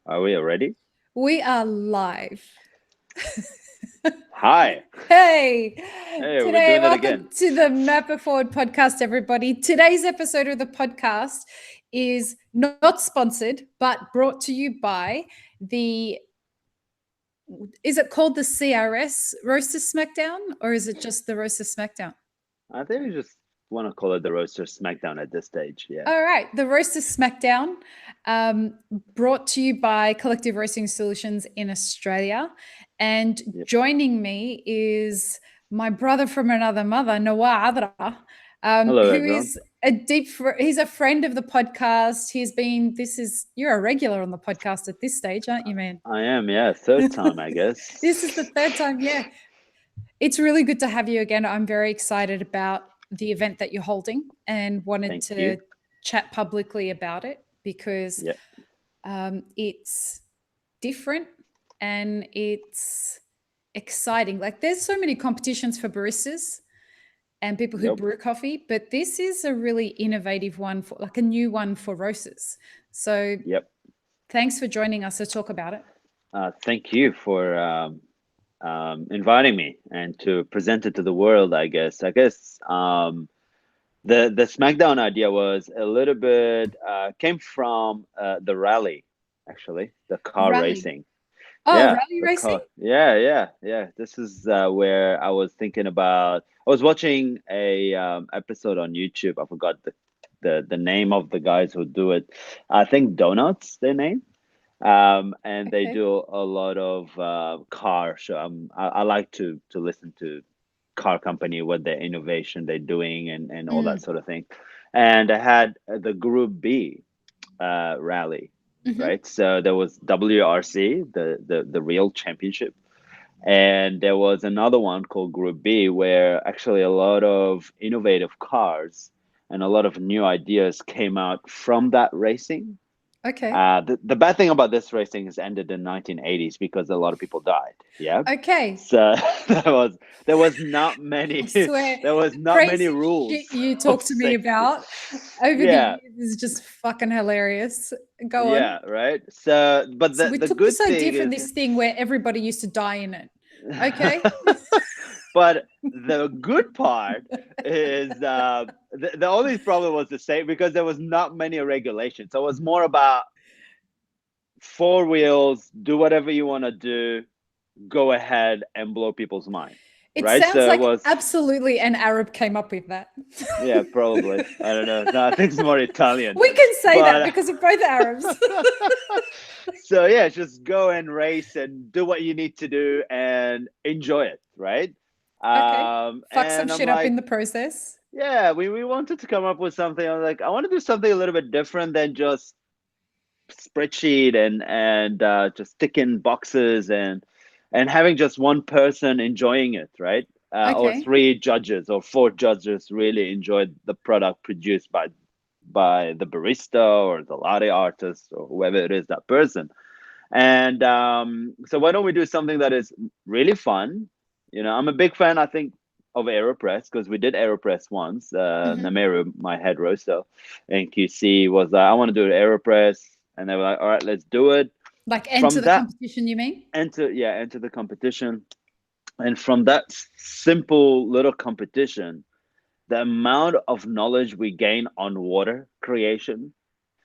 Are we ready? We are live. Hi. Hey, Hey, we're today, doing it welcome again. to the Map It Forward podcast, everybody. Today's episode of the podcast is not sponsored, but brought to you by the, is it called the CRS Roasters Smackdown, or is it just the Roasters Smackdown? I think we just want to call it the Roaster Smackdown at this stage. Yeah. All right, the Roasters Smackdown, um, brought to you by Collective Roasting Solutions in Australia. And Yep. joining me is my brother from another mother, Nawar Adra, Hello, who everyone. is he's a friend of the podcast. You're a regular on the podcast at this stage, aren't you, man? I am, yeah, third time, I This is the guess. third time, yeah. It's really good to have you again. I'm very excited about the event that you're holding and wanted Thank you. to chat publicly about it because Yep. it's different and it's exciting. Like, there's so many competitions for baristas and people who Yep. brew coffee, but this is a really innovative one, for like a new one for roasters. So Yep. thanks for joining us to talk about it. Thank you for inviting me and to present it to the world, I guess. The SmackDown idea was a little bit came from the rally, actually, the car Rally. racing. Oh, Yeah, rally the racing? car. Yeah. This is where I was thinking about. I was watching a episode on YouTube. I forgot the name of the guys who do it. I think Donuts, their name. And they Okay. do a lot of car show. I like to listen to car company, what their innovation they're doing, and all that Mm. sort of thing. And I had the Group B rally, Hmm. right? So there was WRC, the real championship, and there was another one called Group B, where actually a lot of innovative cars and a lot of new ideas came out from that racing. Okay. The bad thing about this racing is ended in 1980s because a lot of people died. Yeah, Okay. so there was not many I swear, there was the not many crazy rules shit you of talk to me safety. about over the Yeah, years is just fucking hilarious. Go on. yeah, right. So, but So we the took this good thing idea from is, this thing where everybody used to die in it. Okay. but the good part is the only problem was the same because there was not many regulations. So it was more about four wheels, do whatever you want to do, go ahead and blow people's mind, It right? sounds So it like was, absolutely an Arab came up with that. yeah, probably. I don't know. No, I think it's more Italian, We can say that but because we're both Arabs. so yeah, just go and race and do what you need to do and enjoy it, right? Okay. Fuck some And I'm shit up in like, the process. yeah, we wanted to come up with something. I was like, I want to do something a little bit different than just spreadsheet and just ticking boxes and having just one person enjoying it, right? Or Okay. three judges or four judges really enjoyed the product produced by the barista or the latte artist or whoever it is, that person. And so why don't we do something that is really fun? You know, I'm a big fan, I think, of AeroPress because we did AeroPress once. Hmm. Nameru, my head roaster in QC, was like, I want to do AeroPress. And they were like, all right, let's do it. Like enter From the that, competition, you mean? enter the competition. And from that simple little competition, the amount of knowledge we gain on water creation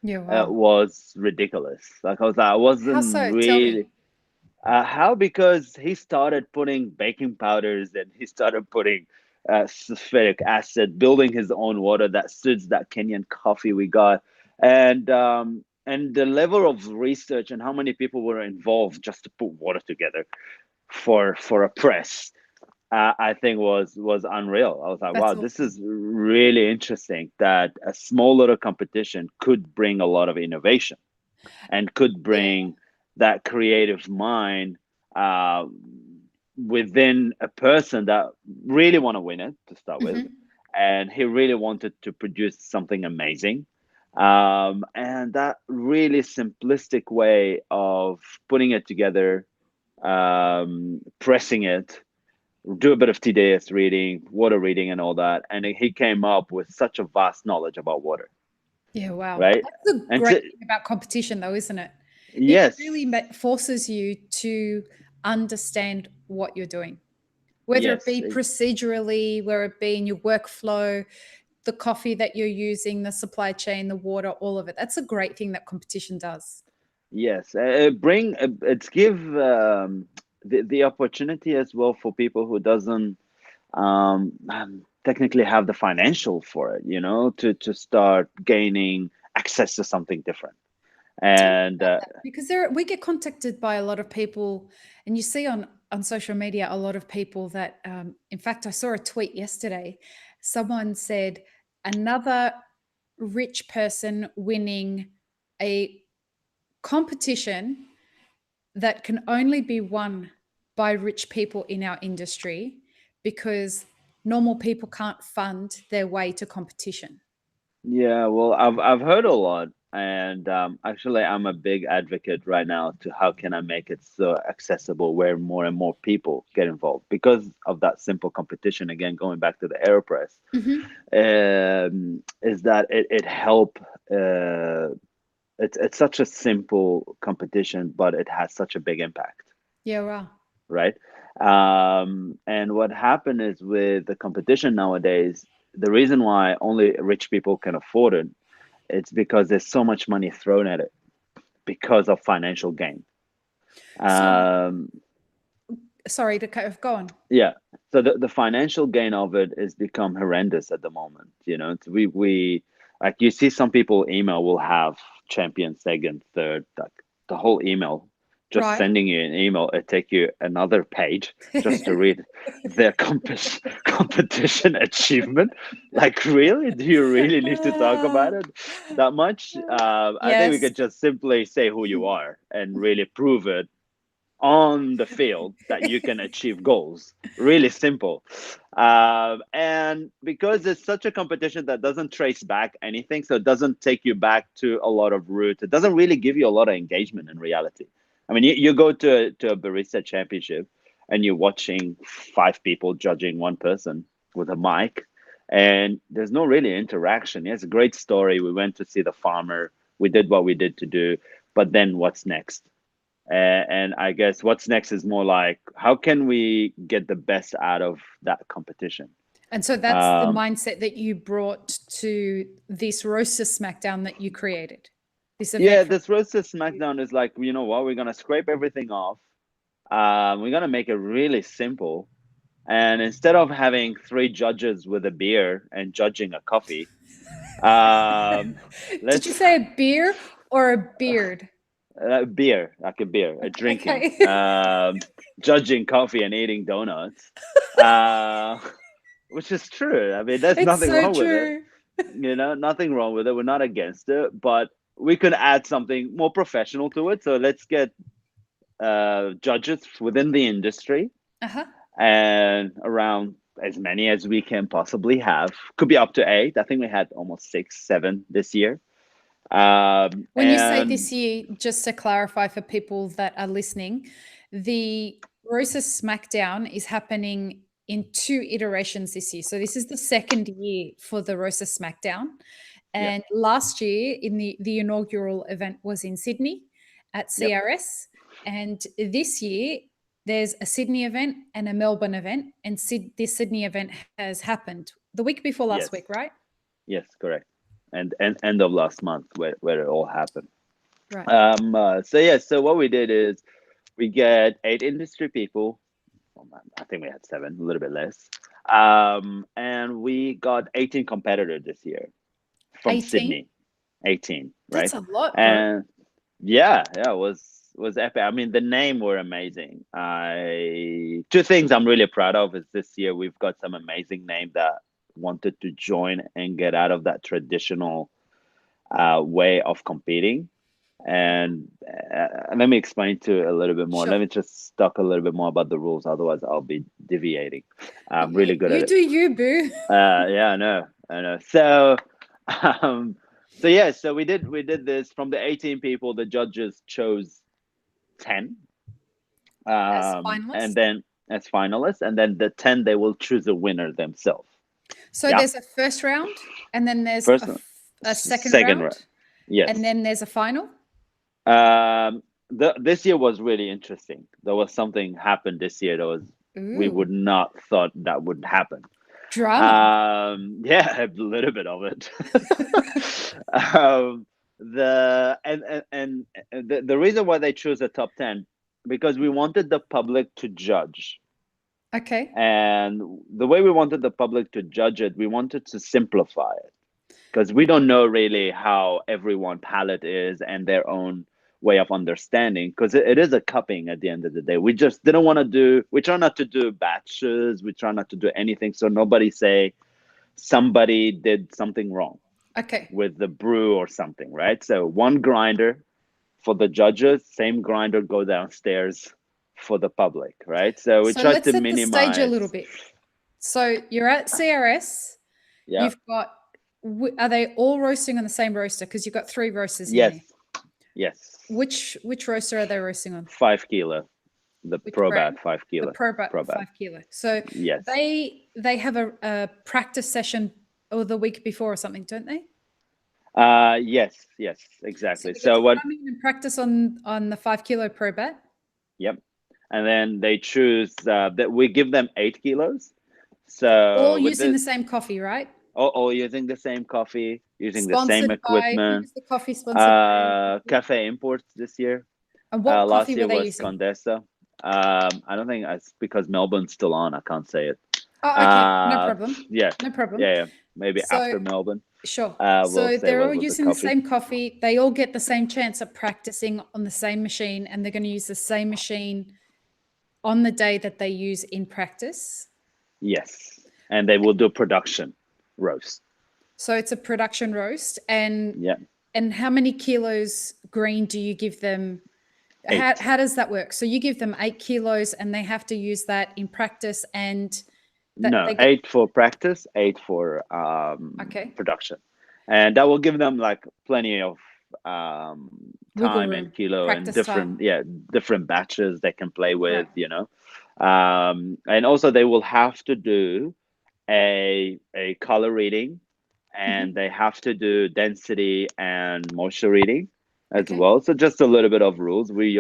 Yeah, wow. was ridiculous. Like I was like, I How wasn't so? Tell me. really. How? Because he started putting baking powders and he started putting sulfuric acid, building his own water that suits that Kenyan coffee we got, and the level of research and how many people were involved just to put water together for a press. I think was unreal. I was like, That's wow, this awesome. is really interesting that a small little competition could bring a lot of innovation and could Yeah. bring that creative mind uh, within a person that really want to win it to start with, Hmm. and he really wanted to produce something amazing. And that really simplistic way of putting it together, pressing it, do a bit of TDS reading, water reading, and all that, and he came up with such a vast knowledge about water, Yeah, wow. right? That's the And great to thing about competition, though, isn't it? It Yes, really forces you to understand what you're doing, whether it yes, be procedurally, whether it be in your workflow, the coffee that you're using, the supply chain, the water, all of it. That's a great thing that competition does. yes. It's give the opportunity as well for people who doesn't technically have the financial for it, to start gaining access to something different. Tell me And about that, because we get contacted by a lot of people, and you see on social media a lot of people that, in fact, I saw a tweet yesterday. Someone said another rich person winning a competition that can only be won by rich people in our industry because normal people can't fund their way to competition. yeah, well, I've heard a lot, and actually, I'm a big advocate right now to how can I make it so accessible where more and more people get involved because of that simple competition. Again, going back to the Aeropress, Hmm. is that it help. It's such a simple competition, but it has such a big impact, Yeah, wow. right? And what happened is with the competition nowadays, the reason why only rich people can afford it, it's because there's so much money thrown at it because of financial gain. So, Um, sorry to cut. Go on. yeah. So the financial gain of it is become horrendous at the moment. We like you see some people email will have champion second, third, like the whole email. Just Right. sending you an email, it take you another page just to read their competition achievement. Like, really? Do you really need to talk Uh, about it that much? I think we yes. could just simply say who you are and really prove it on the field that you can achieve goals. Really simple. And because it's such a competition that doesn't trace back anything, so it doesn't take you back to a lot of roots, it doesn't really give you a lot of engagement in reality. I mean, you go to a barista championship and you're watching five people judging one person with a mic, and there's no really interaction. Yeah, it's a great story. We went to see the farmer, we did what we did to do, but then what's next? And I guess what's next is more like how can we get the best out of that competition? And so that's the Um, mindset that you brought to this Roaster Smackdown that you created, this event yeah, for. this Roaster Smackdown is like, you know what? We're gonna scrape everything off. We're gonna make it really simple. And instead of having three judges with a beer and judging a coffee, Did you let's say a beer or a beard? beer, like a beer, a drinking, Okay. judging coffee and eating donuts. Uh, which is true. I mean, there's It's nothing so wrong with it. true. Nothing wrong with it. We're not against it, but we could add something more professional to it. So let's get judges within the industry Uh-huh. and around as many as we can possibly have. Could be up to eight. I think we had almost six, seven this year. When you say And this year, just to clarify for people that are listening, the Rosa Smackdown is happening in two iterations this year. So this is the second year for the Rosa Smackdown. yeah, And last year, in the inaugural event was in Sydney at yep, CRS. And this year, there's a Sydney event and a Melbourne event. And this Sydney event has happened the week before last yes, week, right? yes, correct. And end of last month where it all happened. Right. So yeah, so what we did is we get eight industry people. Well, I think we had seven, a little bit less. And we got 18 competitors this year from 18. Sydney. 18, That's right? a lot, bro. And yeah, it was epic. I mean, the name were amazing. I two things I'm really proud of is this year we've got some amazing name that wanted to join and get out of that traditional way of competing. And let me explain to a little bit more. Let Sure. me just talk a little bit more about the rules. Otherwise, I'll be deviating. I'm You, really good at you it. do you, boo. Yeah, I know. So, um, so yeah, so we did this from the 18 people. The judges chose 10, As and finalists. then as finalists, and then the 10 they will choose a winner themselves. So Yeah, there's a first round, and then there's first, a second second round. round, and Yes, then there's a final. This year was really interesting. There was something happened this year that was we would Ooh, not thought that would happen. drama. Yeah, a little bit of it. um, the reason why they chose the top 10, because we wanted the public to judge, Okay. and the way we wanted the public to judge it, we wanted to simplify it because we don't know really how everyone palate is and their own way of understanding, because it is a cupping at the end of the day. We just didn't want to do, we try not to do batches, we try not to do anything so nobody say somebody did something wrong Okay. with the brew or something, right? So one grinder for the judges, same grinder go downstairs for the public, right? So we So try let's to set the stage a little minimize. bit. So you're at CRS. Yeah. You've got, are they all roasting on the same roaster? Because you've got three roasters in Yes. there. Yes. Which roaster are they roasting on? 5 kilo. The Which Probat brand? five The kilo. ProBat Probat. 5 kilo. So Yes. they have a practice session or the week before or something, don't they? Yes, yes, So exactly. they get So to what? come in and practice on the 5 kilo ProBat. Yep. And then they choose that we give them 8 kilos. All So with using the this, same coffee, right? all using the same coffee, using the same Sponsored by equipment. who's the coffee sponsored by? Cafe imports this year. And what coffee Last were year they was using? Condesa. I don't think it's because Melbourne's still on. I can't say it. Oh, okay, no problem, Yeah, no problem. yeah. Maybe So after Melbourne, sure. we'll So say they're what all was the using the coffee. same coffee. They all get the same chance at practicing on the same machine, and they're going to use the same machine on the day that they use in practice. Yes, and they will do production roast. So it's a production roast, Yeah, and how many kilos green do you give them? eight. How does that work? So you give them 8 kilos, and they have to use that in practice, and that No, they get eight for practice, eight for okay production, and that will give them like plenty of wiggle time and room, kilo and practice time. different batches they can play Right. with, and also they will have to do a color reading, and Hmm. they have to do density and moisture reading as Okay. well. So just a little bit of rules. We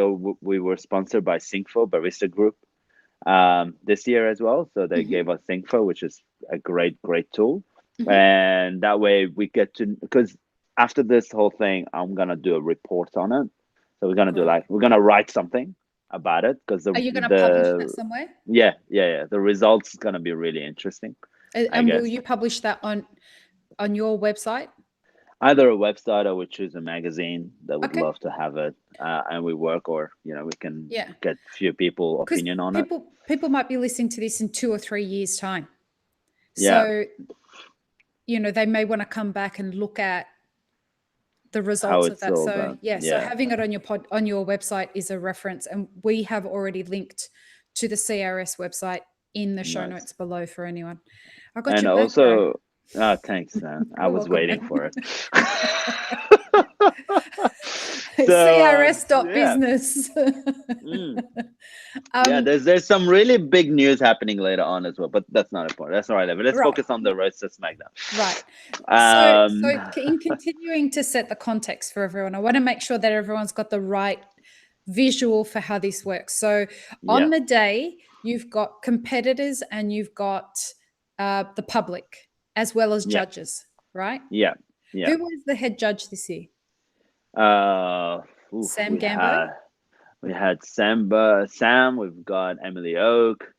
were sponsored by Syncfo Barista Group this year as well. So they Hmm. gave us Syncfo, which is a great tool. Hmm. And that way we get to, because after this whole thing, I'm gonna do a report on it. So Great. we're gonna write something about it, because Are you going to publish that somewhere? yeah, the results is gonna be really interesting, I And will guess. you publish that on your website? Either a website, or we choose a magazine that would Okay. love to have it, and we work, or we can Yeah. get few people Because opinion on it. people might be listening to this in 2 or 3 years' time. Yeah, So, they may want to come back and look at the how results of it's that. all So done. yeah, so Yeah, having it on your website is a reference, and we have already linked to the CRS website in the show nice. notes below for anyone. I got And your back, bro. also, thanks, man. I You're was welcome, waiting man. for it. So, yeah, CRS.business. mm, yeah. um, There's some really big news happening later on as well, but that's not important. That's not relevant. Let's right, focus on the Roaster Smackdown. right. So Um, in continuing to set the context for everyone, I want to make sure that everyone's got the right visual for how this works. So yeah, on the day, you've got competitors and you've got the public as well as yeah, judges, right? yeah, yeah. Who was the head judge this year? Uh, oof, Sam Gambo. we had Sam. We've got Emily Oak.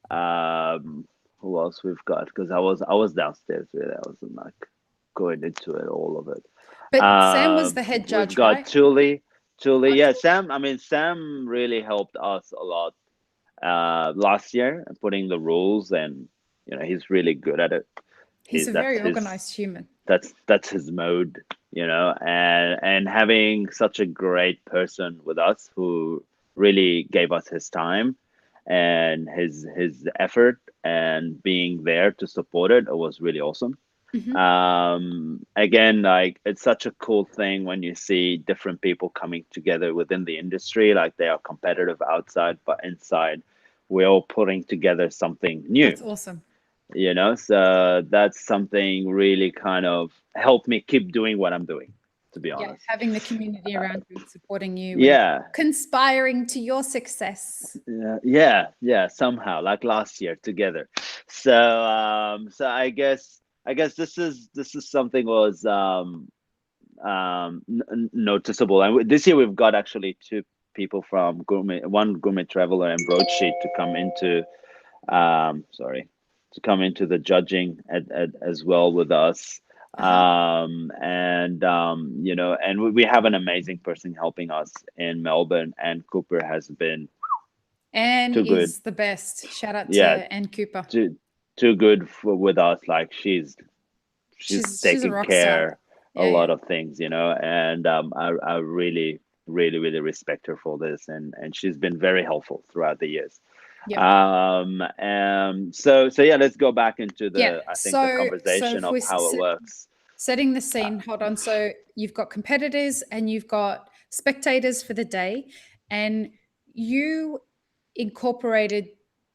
Who else we've got? Because I was downstairs. Really, I wasn't like going into it, all of it. But Sam was the head We've judge, got right? Tuli. Tuli, Oh, yeah, Julie. Sam. I mean, Sam really helped us a lot last year, and putting the rules, and he's really good at it. He's a That's very his organized human. that's his mode, and having such a great person with us who really gave us his time and his effort, and being there to support it was really awesome. Hmm. Again, like, it's such a cool thing when you see different people coming together within the industry. Like, they are competitive outside, but inside we're all putting together something new. That's awesome. So that's something really kind of helped me keep doing what I'm doing, to be Yeah, honest. having the community around you and supporting you and Yeah, conspiring to your success. yeah, somehow, like last year together. So I guess this is something was noticeable. And this year we've got actually two people from gourmet, one gourmet traveler and broadsheet to come into sorry, to come into the judging as well with us. Uh-huh. And we have an amazing person helping us in Melbourne, and Cooper has been Anne too good. is the best. Shout out to Yeah, Anne Cooper. too good with us. Like she's She's a taking rock star. care a Yeah, lot yeah. of things, and I really, really, really respect her for this, and she's been very helpful throughout the years. Yep. So yeah, let's go back into Yeah. the, I think, the So conversation if of we're how it works. setting the scene, hold on. So you've got competitors and you've got spectators for the day, and you incorporated.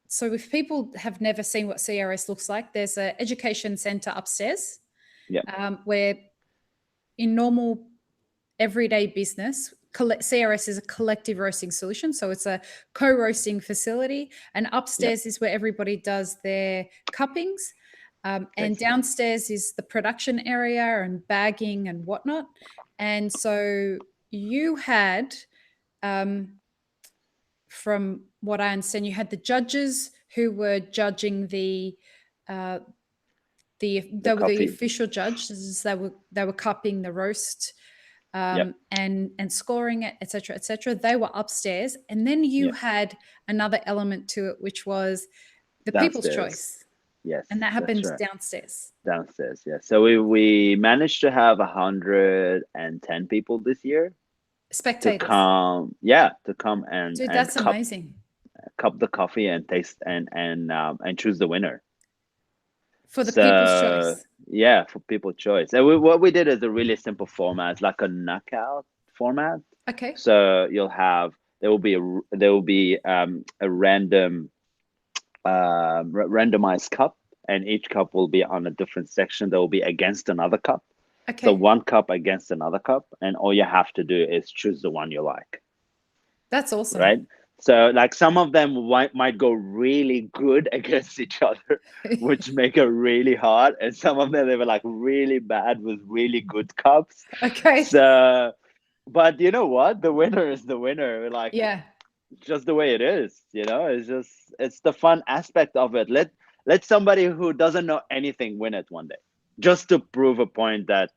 So if people have never seen what CRS looks like, there's an education center upstairs, Yeah, where in normal everyday business, CRS is a collective roasting solution. So it's a co-roasting facility. And yeah, upstairs is where everybody does their cuppings. And basically. downstairs is the production area and bagging and whatnot. And so you had, um, from what I understand, you had the judges who were judging uh, The they were the coffee. official judges. They were cupping the roast, Yeah, and scoring it, etc., etc. They were upstairs, and then you yeah, had another element to it, which was the people's downstairs. choice, Yes, and that that's happened right. downstairs. Downstairs. Yeah. So we managed to have 110 people this year to Spectators, come. Yeah, to come and dude, and that's cup amazing cup the coffee and taste and choose the winner. for the people's So choice. yeah, for people choice. And what we did is a really simple format, it's like a knockout format. Okay, So there will be a randomized cup, and each cup will be on a different section. That will be against another cup. So okay, one cup against another cup, and all you have to do is choose the one you like, that's awesome. right? So like some of them might go really good against each other, which make it really hard, and some of them they were like really bad with really good cups. Okay, So, but you know what? The winner is the winner. Like yeah, just the way it is, it's the fun aspect of it. Let somebody who doesn't know anything win it one day, just to prove a point that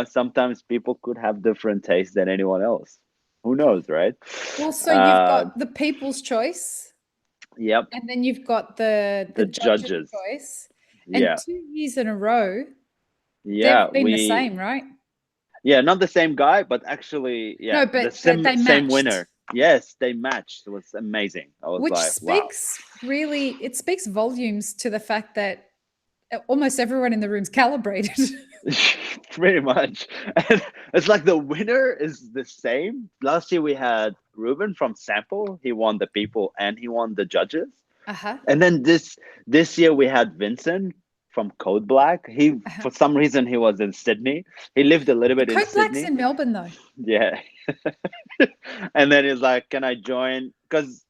sometimes people could have different tastes than anyone else. Who knows, right? well, so you've uh got the people's choice, yep. and then you've got the The judge's judges. choice, and Yeah, 2 years in a row they've yeah, been the we same, right? yeah, not the same guy, but actually, yeah, No, the but same they same matched, winner. Yes, they matched. It was amazing. I was which like, wow. speaks really, it speaks volumes to the fact that almost everyone in the room's calibrated. Pretty much. And it's like the winner is the same. Last year we had Ruben from Sample. He won the people and he won the judges. Uh-huh. And then this year we had Vincent from Code Black. He Uh-huh. For some reason he was in Sydney. He lived a little bit in Code Black's Sydney. in Melbourne though. Yeah. And then he's like, "Can I join?" Because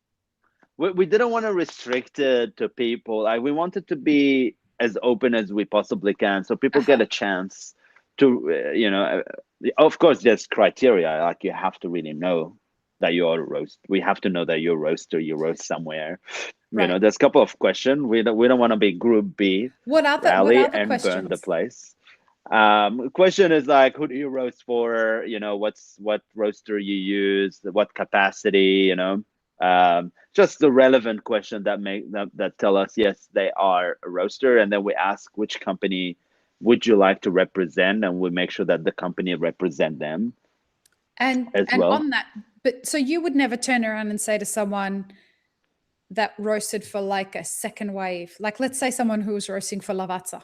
we didn't want to restrict it to people. Like we wanted to be as open as we possibly can, so people get Uh-huh. a chance to, of course, there's criteria. Like you have to really know that you're a roast. We have to know that you're a roaster. You roast somewhere. Right. There's a couple of questions. We don't want to be Group B What rally other and burn the questions? place. Question is like, who do you roast for? What roaster you use, what capacity, just the relevant question that tell us yes they are a roaster, and then we ask which company would you like to represent, and we make sure that the company represent them as And well. on that, but so you would never turn around and say to someone that roasted for like a second wave, like let's say someone who was roasting for Lavazza.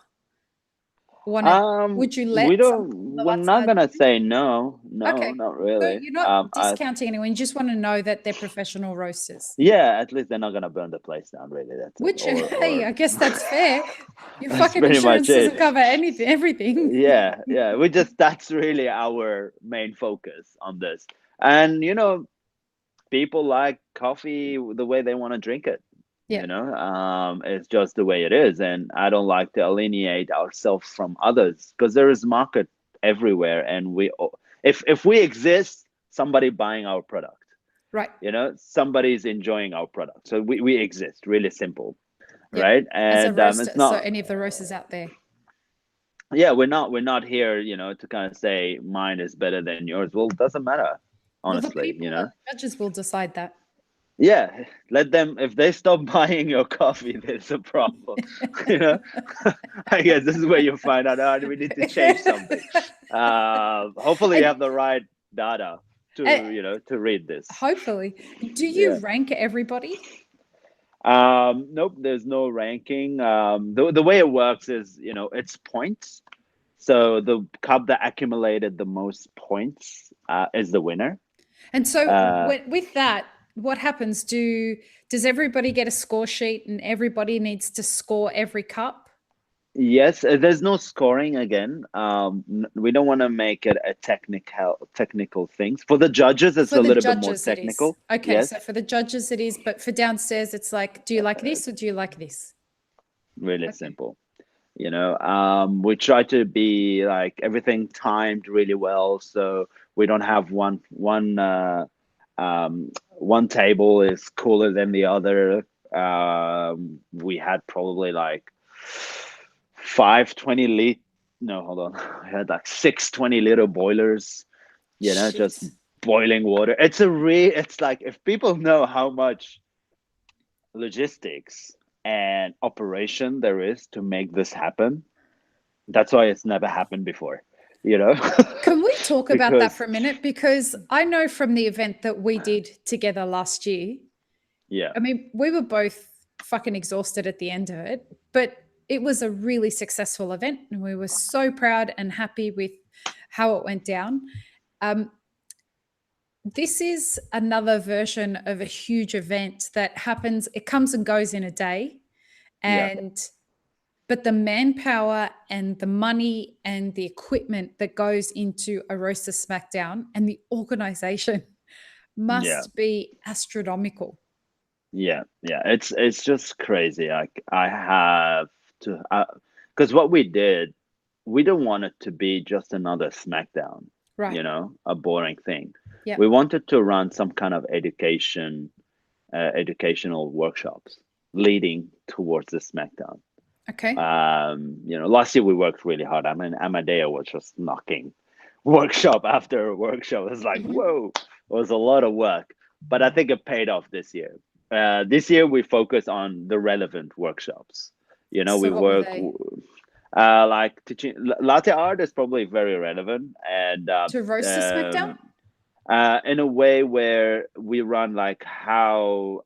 Want to? Would you We let don't. somebody on the We're not outside gonna in? say no. No, Okay. not So really. you're not I discounting anyone. You just want to know that they're professional roasters. Yeah, at least they're not gonna burn the place down. Really, that's it. Which, hey, Or I guess that's fair. Your that's fucking pretty much insurance it. doesn't cover anything, everything. Yeah, yeah. We just that's really our main focus on this. And people like coffee the way they want to drink it. Yeah. It's just the way it is, and I don't like to alienate ourselves from others because there is market everywhere, and if we exist, somebody buying our product. Right. Somebody's enjoying our product, so we exist. Really simple, Yep. right? As a And it's roaster, so not. any of the roasters out there, Yeah, we're not here, to kind of say mine is better than yours. Well, it doesn't matter, well, the honestly. people and the judges will decide that. Yeah, let them. If they stop buying your coffee, there's a problem. you know I guess this is where you find out, we need to change something. Hopefully you and, have the right data and to read this. hopefully, do Yeah. you rank everybody? Nope, there's no ranking. The way it works is, it's points. So the cup that accumulated the most points is the winner. And so Uh, with that, what happens? Does everybody get a score sheet and everybody needs to score every cup? yes, there's no scoring again. We don't want to make it a technical things. For the judges, it's For a the little bit more judges, it is. technical. Okay, Yes, so for the judges, it is, but for downstairs, it's like, do you like this or do you like this? really Okay. simple. We try to be like everything timed really well, so we don't have one table is cooler than the other. We had probably like 5 20 lit. No, hold on. I had like 6 20-liter boilers. Just Shit. boiling water. It's like if people know how much logistics and operation there is to make this happen, that's why it's never happened before. You know, Can we talk about that because for a minute? Because I know from the event that we did together last year, yeah, I mean, we were both fucking exhausted at the end of it, but it was a really successful event and we were so proud and happy with how it went down. Um, this is another version of a huge event that happens, it comes and goes in a day. yeah, And but the manpower and the money and the equipment that goes into a Roaster Smackdown and the organization yeah, must be astronomical. yeah. It's just crazy. I have to, because what we did, we don't want it to be just another SmackDown. Right. A boring thing. Yeah. We wanted to run some kind of educational workshops leading towards the SmackDown. Okay. Last year we worked really hard. I mean, Amadeo was just knocking workshop after workshop. It's like, Mhm. whoa, it was a lot of work. But I think it paid off this year. This year we focus on the relevant workshops. We So what were work they? like teaching latte art is probably very relevant, and To Roaster Smackdown? in a way where we run like how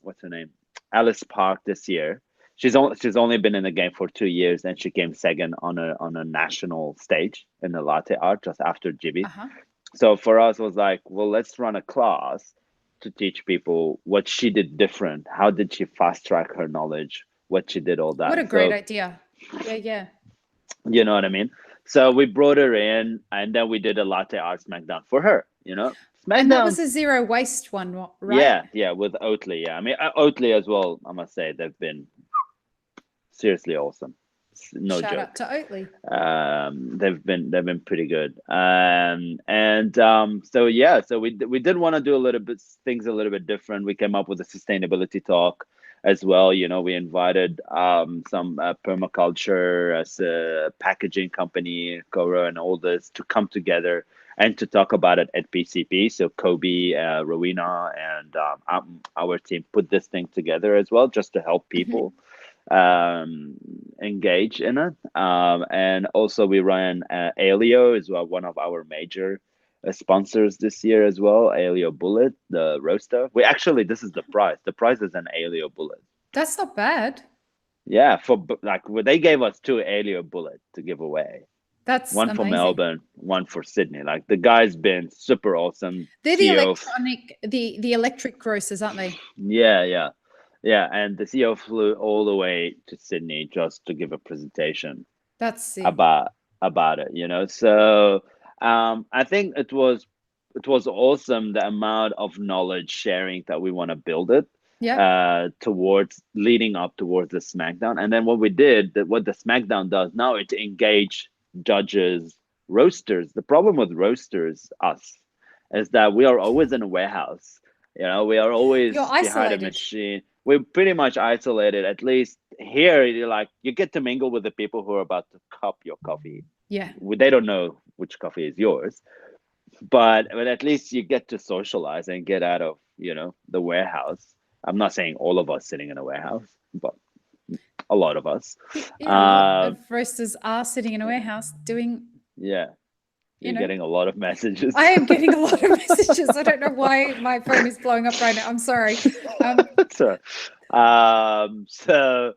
what's her name, Alice Park this year. She's only been in the game for 2 years, and she came second on a national stage in the latte art just after Gibi. Uh-huh. So for us, it was like, well, let's run a class to teach people what she did different. How did she fast track her knowledge? What she did, all What that. a great So idea. Yeah, yeah. you know what I mean? So we brought her in, and then we did a latte art SmackDown for her. And that was SmackDown. a zero waste one, right? Yeah, with Oatly. Yeah, I mean Oatly as well. I must say they've been seriously awesome. No Shout out joke. to Oatly. They've been pretty good. And so yeah, so we did want to do a little bit things a little bit different. We came up with a sustainability talk as well. We invited some permaculture as a packaging company, Cora, and all this to come together and to talk about it at PCP. So Kobe, Rowena, and our team put this thing together as well, just to help Mhm. people engage in it. And also we run Alio as well, one of our major sponsors this year as well. Alio Bullet, the roaster. We actually, this is the prize. The prize is an Alio Bullet. That's not bad. Yeah, like they gave us two Alio bullets to give away. That's One for amazing. Melbourne, one for Sydney. Like the guy's been super awesome. They're the CEO, electronic, the electric roasters, aren't they? yeah, yeah, yeah. And the CEO flew all the way to Sydney just to give a presentation That's sick. about it. So I think it was awesome the amount of knowledge sharing that we want to build it Yep. towards leading up towards the SmackDown. And then what we did, that what the SmackDown does now, it engage judges, roasters. The problem with roasters, us, is that we are always in a warehouse. We are You're always behind a isolated. machine. We're pretty much isolated. At least here, you get to mingle with the people who are about to cup your coffee. Yeah. They don't know which coffee is yours, but at least you get to socialize and get out of the warehouse. I'm not saying all of us sitting in a warehouse, but a lot of us. Yeah, a lot Uh, of roasters are sitting in a warehouse doing, yeah, you you're know, getting a lot of I messages. am getting a lot of messages. I don't know why my phone is blowing up right now. I'm sorry. so, um, so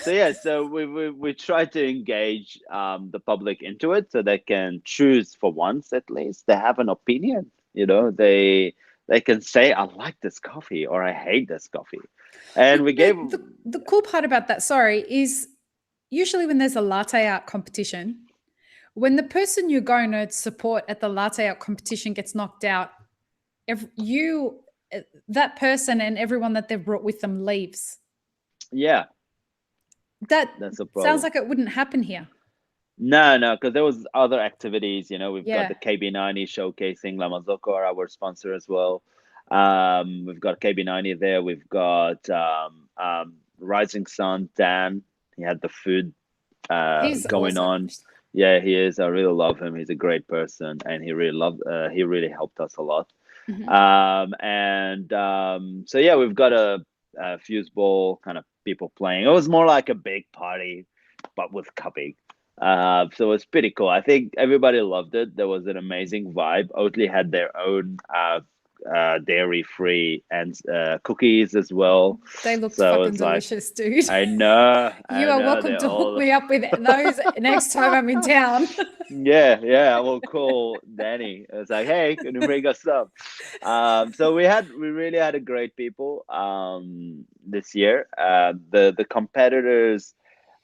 so yeah, so we try to engage the public into it so they can choose for once at least. They have an opinion. They can say I like this coffee or I hate this coffee, Well, and we gave. the cool part about that, sorry, is usually when there's a latte art competition, when the person you're going to support at the latte art competition gets knocked out, you, that person and everyone that they've brought with them leaves. Yeah, That that's a sounds problem. like it wouldn't happen here. No, because there was other activities. We've got Yeah. the KB90 showcasing Lamazoko, are our sponsor as well. We've got KB90 there. We've got Rising Sun Dan. He had the food He's going awesome. on. Yeah, he is. I really love him. He's a great person, and he really helped us a lot. Mhm. And so yeah, we've got a fuse ball kind of people playing. It was more like a big party, but with cupping. So it was pretty cool. I think everybody loved it. There was an amazing vibe. Oatly had their own dairy-free and cookies as well. They looked So it fucking was like, delicious, dude. I You are know, welcome they're to hook all. me up with those next time I'm in town. Yeah, yeah. I will call Danny. It's like, hey, can you bring us up? So we really had a great people this year. The competitors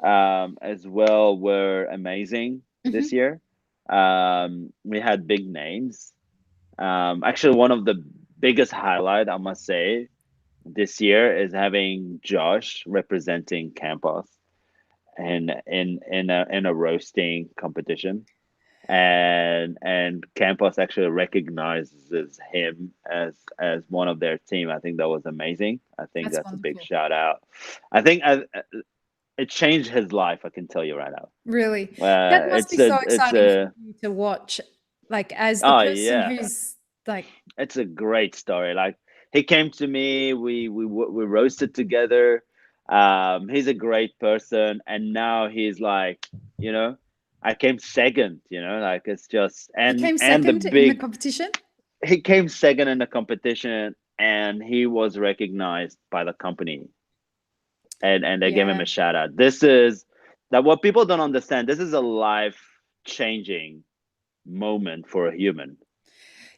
as well were amazing this Mhm. year. We had big names. Actually, one of the biggest highlight I must say this year is having Josh representing campus and in a roasting competition, and campus actually recognizes him as one of their team. I think that was amazing. I think That's that's a big wonderful. shout out. I think it changed his life. I can tell you right now. Really. That must be It's a so it's exciting for a you to watch, like, as the oh person yeah, who's like, it's a great story. Like he came to me, we roasted together. He's a great person, and now he's like, you know, I came second. Like it's just he and came and the second in the big competition? he came second in the competition, and he was recognized by the company, and they gave him Yeah. a shout out. This is that what people don't understand. This is a life changing moment for a human.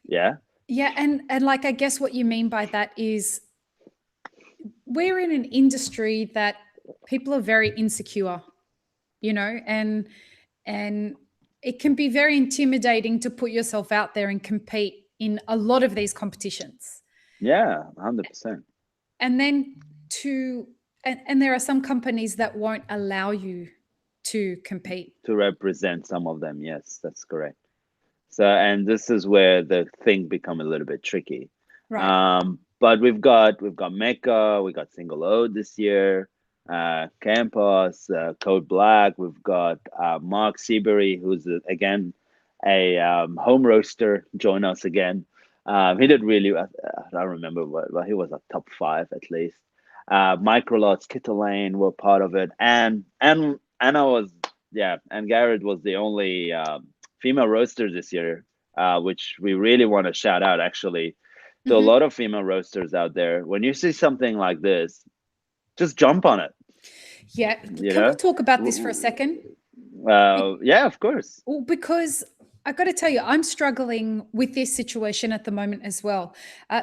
Yeah. Yeah, and like, I guess what you mean by that is we're in an industry that people are very insecure, and it can be very intimidating to put yourself out there and compete in a lot of these competitions. Yeah, 100%. And then to and there are some companies that won't allow you to compete. To represent some of them, yes, that's correct. So, and this is where the thing become a little bit tricky. Right. But we've got Mecca, we got Single O this year, Campus, Code Black. We've got Mark Seabury, who's again a home roaster, join us again. He did really. I don't remember what, but he was a top five at least. Microlots, Kittlane were part of it, and Anna was, yeah, and Garrett was the only female roasters this year, which we really want to shout out actually to a Mhm. lot of female roasters out there. When you see something like this, just jump on it. Yeah. You Can we know, talk about this for a second? yeah, of course. Well, because I got to tell you, I'm struggling with this situation at the moment as well.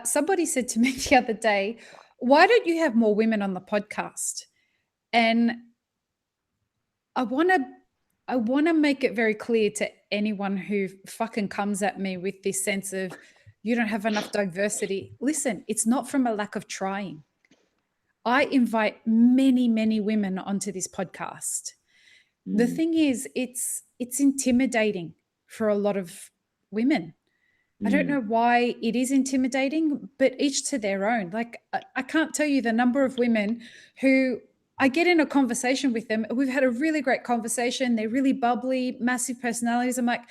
Somebody said to me the other day, "Why don't you have more women on the podcast?" And I want to, I want to make it very clear to anyone who fucking comes at me with this sense of you don't have enough diversity. Listen, it's not from a lack of trying. I invite many, many women onto this podcast. The Mm, thing is, it's intimidating for a lot of women. I don't mm, know why it is intimidating, but each to their own. Like, I can't tell you the number of women who I get in a conversation with them. We've had a really great conversation. They're really bubbly, massive personalities. I'm like,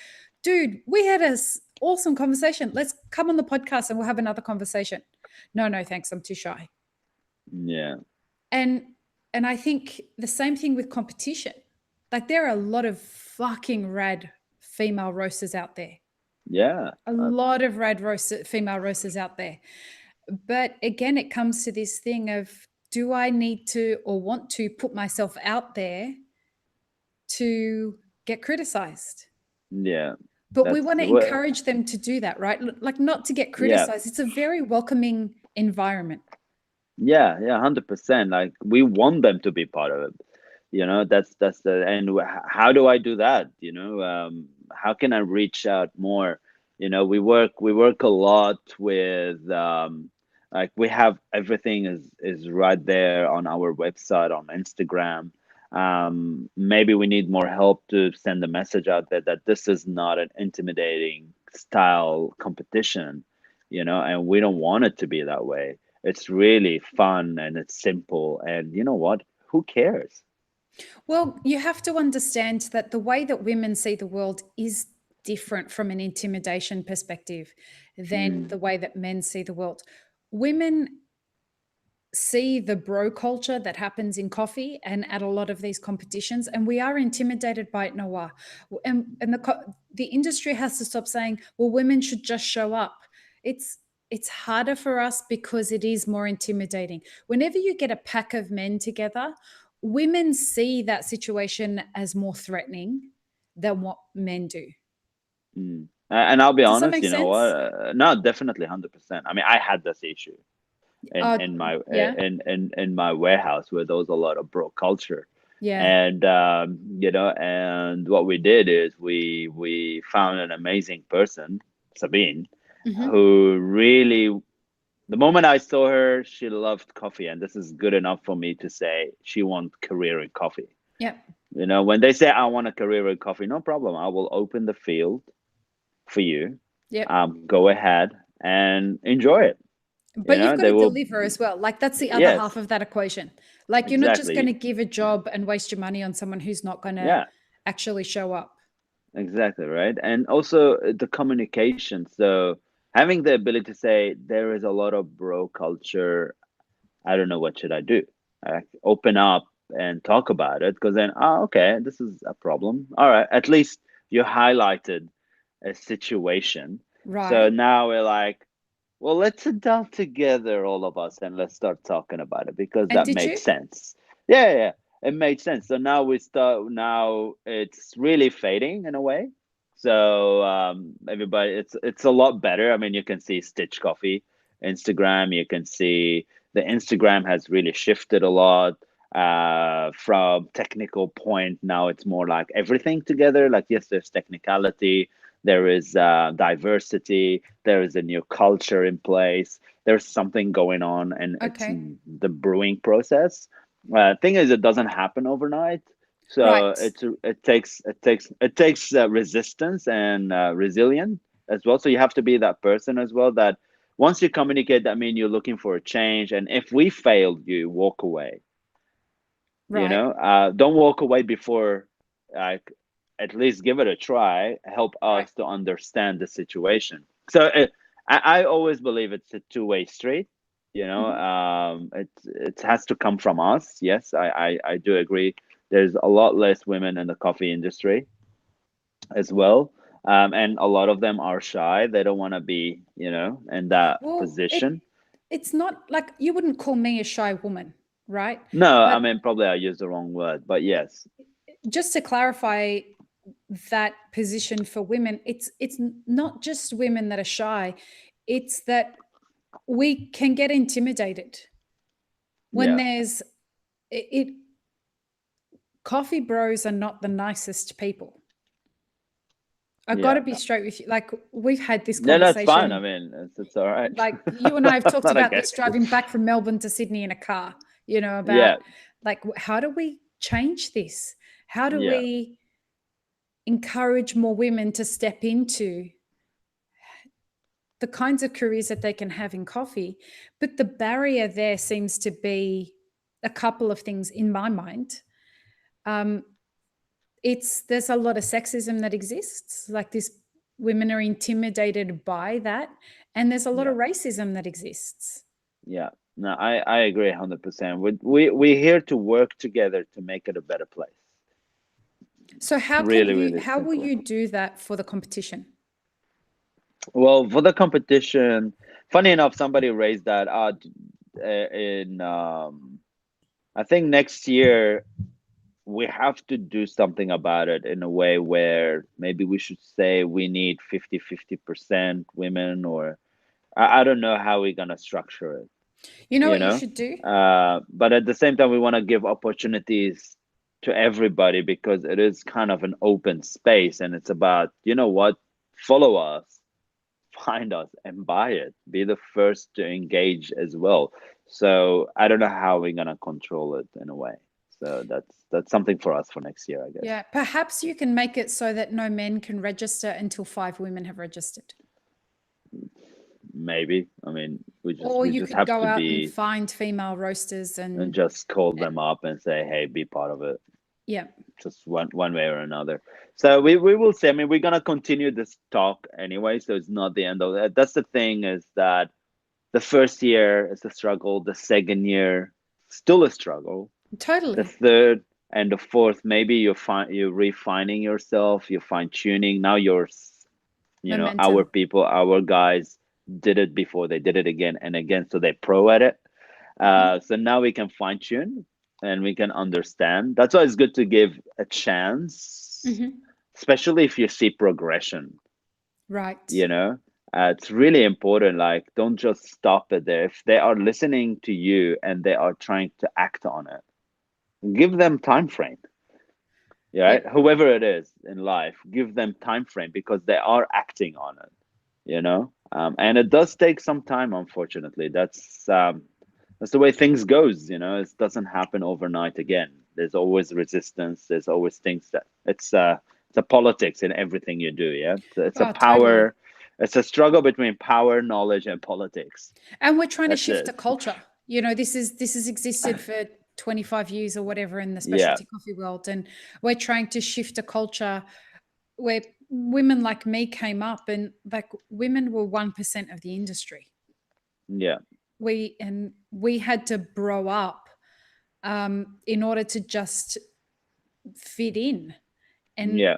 dude, we had a awesome conversation. Let's come on the podcast and we'll have another conversation. No, no, thanks. I'm too shy. yeah, And and I think the same thing with competition. Like, there are a lot of fucking rad female roasters out there. yeah, A lot of female roasters out there. But again, it comes to this thing of, do I need to or want to put myself out there to get criticized? yeah. But we That's want to well, encourage them to do that, right? Like, not to get yeah. criticized. It's a very welcoming environment. Yeah, yeah, 100%. Like we want them to be part of it. That's the and how do I do that? How can I reach out more? We work a lot with like we have everything is right there on our website on Instagram. Maybe we need more help to send a message out there that this is not an intimidating style competition, and we don't want it to be that way. It's really fun and it's simple. And you know what? Who cares? Well, you have to understand that the way that women see the world is different from an intimidation perspective than Mm, the way that men see the world. Women see the bro culture that happens in coffee and at a lot of these competitions, and we are intimidated by it, Noah. And the industry has to stop saying, well, women should just show up. It's harder for us because it is more intimidating. Whenever you get a pack of men together, women see that situation as more threatening than what men do. mm. And I'll be Does that honest, make you know what? sense? No, definitely 100%. I mean, I had this issue in uh in my yeah, in my warehouse where there was a lot of bro culture, yeah. and what we did is we found an amazing person, Sabine, Hmm. who really, the moment I saw her, she loved coffee, and this is good enough for me to say she wants career in coffee. Yeah. When they say I want a career in coffee, no problem. I will open the field for you. Yep. Go ahead and enjoy it. But you've got They to will. deliver as well. Like, that's the other half Yes, of that equation. Like, you're not just going exactly. to give a job and waste your money on someone who's not going to Yeah, actually show up. exactly, right. And also the communication. So having the ability to say there is a lot of bro culture. I don't know what should I do. Open up and talk about it, because then, okay, this is a problem. All right, at least you highlighted a situation. So Right. now we're like, well, let's sit down together, all of us, and let's start talking about it, because And that did made you? sense. Yeah, yeah, yeah, it made sense. So now we start. Now it's really fading in a way. So everybody, it's a lot better. I mean, you can see Stitch Coffee Instagram. You can see the Instagram has really shifted a lot from technical point. Now it's more like everything together. Like, yes, there's technicality, there is diversity, there is a new culture in place, there's something going on, and it's Okay. the brewing process. Thing is, it doesn't happen overnight. So Right. it takes resistance and resilience as well. So you have to be that person as well, that once you communicate, that mean you're looking for a change, and if we failed, you walk away. Right. Don't walk away before, like, at least give it a try, help Right. us to understand the situation. So I always believe it's a two-way street. Mhm. It has to come from us. Yes, I do agree. There's a lot less women in the coffee industry as well, and a lot of them are shy. They don't want to be, in that Well, position. it's not like, you wouldn't call me a shy woman. right? No, I But mean, probably I used the wrong word, but yes. just to clarify that position for women, it's not just women that are shy, it's that we can get intimidated when Yeah. there's it. Coffee bros are not the nicest people. I got Yeah. to be straight with you. Like, we've had this Yeah, that's fine. I conversation. mean, it's all right. Like, you and I have That's talked not about okay. this driving back from Melbourne to Sydney in a car, about Yeah. like, how do we change this? How do Yeah. we encourage more women to step into the kinds of careers that they can have in coffee? But the barrier there seems to be a couple of things in my mind. Um, there's a lot of sexism that exists, like this, women are intimidated by that, and there's a lot Yeah. of racism that exists. Yeah. No, I agree 100%. We're here to work together to make it a better place. So Really, really how will simple. you do that for the competition? Well, for the competition, funny enough, somebody raised that in I think next year we have to do something about it in a way where maybe we should say we need 50-50% women, or I don't know how we're gonna structure it, You know you what you know. should do? But at the same time, we want to give opportunities to everybody because it is kind of an open space, and it's about, you know what, follow us, find us, and buy it. Be the first to engage as well. So I don't know how we're gonna control it in a way. So that's something for us for next year, I guess. Yeah, perhaps you can make it so that no men can register until 5 women have registered. Maybe. I mean, Or we you just could have go to out and be find female roasters and and just call eh, them up and say, hey, be part of it. yeah, Just one way or another. So we will see. I mean, we're gonna continue this talk anyway, so it's not the end of it. That's the thing, is that the first year is a struggle, the second year still a struggle, the totally. third and the fourth, maybe you're refining yourself, you're fine tuning. Now our Momentum. people, our guys did it before, they did it again and again, so they're pro at it. So now we can fine tune and we can understand. That's why it's good to give a chance, Hmm. especially if you see progression. Right. You know, it's really important. Like, don't just stop it there. If they are listening to you and they are trying to act on it, give them time frame. Yeah, right? Yep. Whoever it is in life, give them time frame because they are acting on it. And it does take some time. Unfortunately, that's the way things goes. It doesn't happen overnight. Again, there's always resistance. There's always things that it's a politics in everything you do. Yeah, it's a Oh, totally. power. It's a struggle between power, knowledge, and politics. And we're trying to That's shift it. the culture. This has existed for 25 years or whatever in the Yeah, specialty coffee world, and we're trying to shift a culture where women like me came up, and like, women were 1% of the industry. yeah, We had to grow up in order to just fit in. And yeah.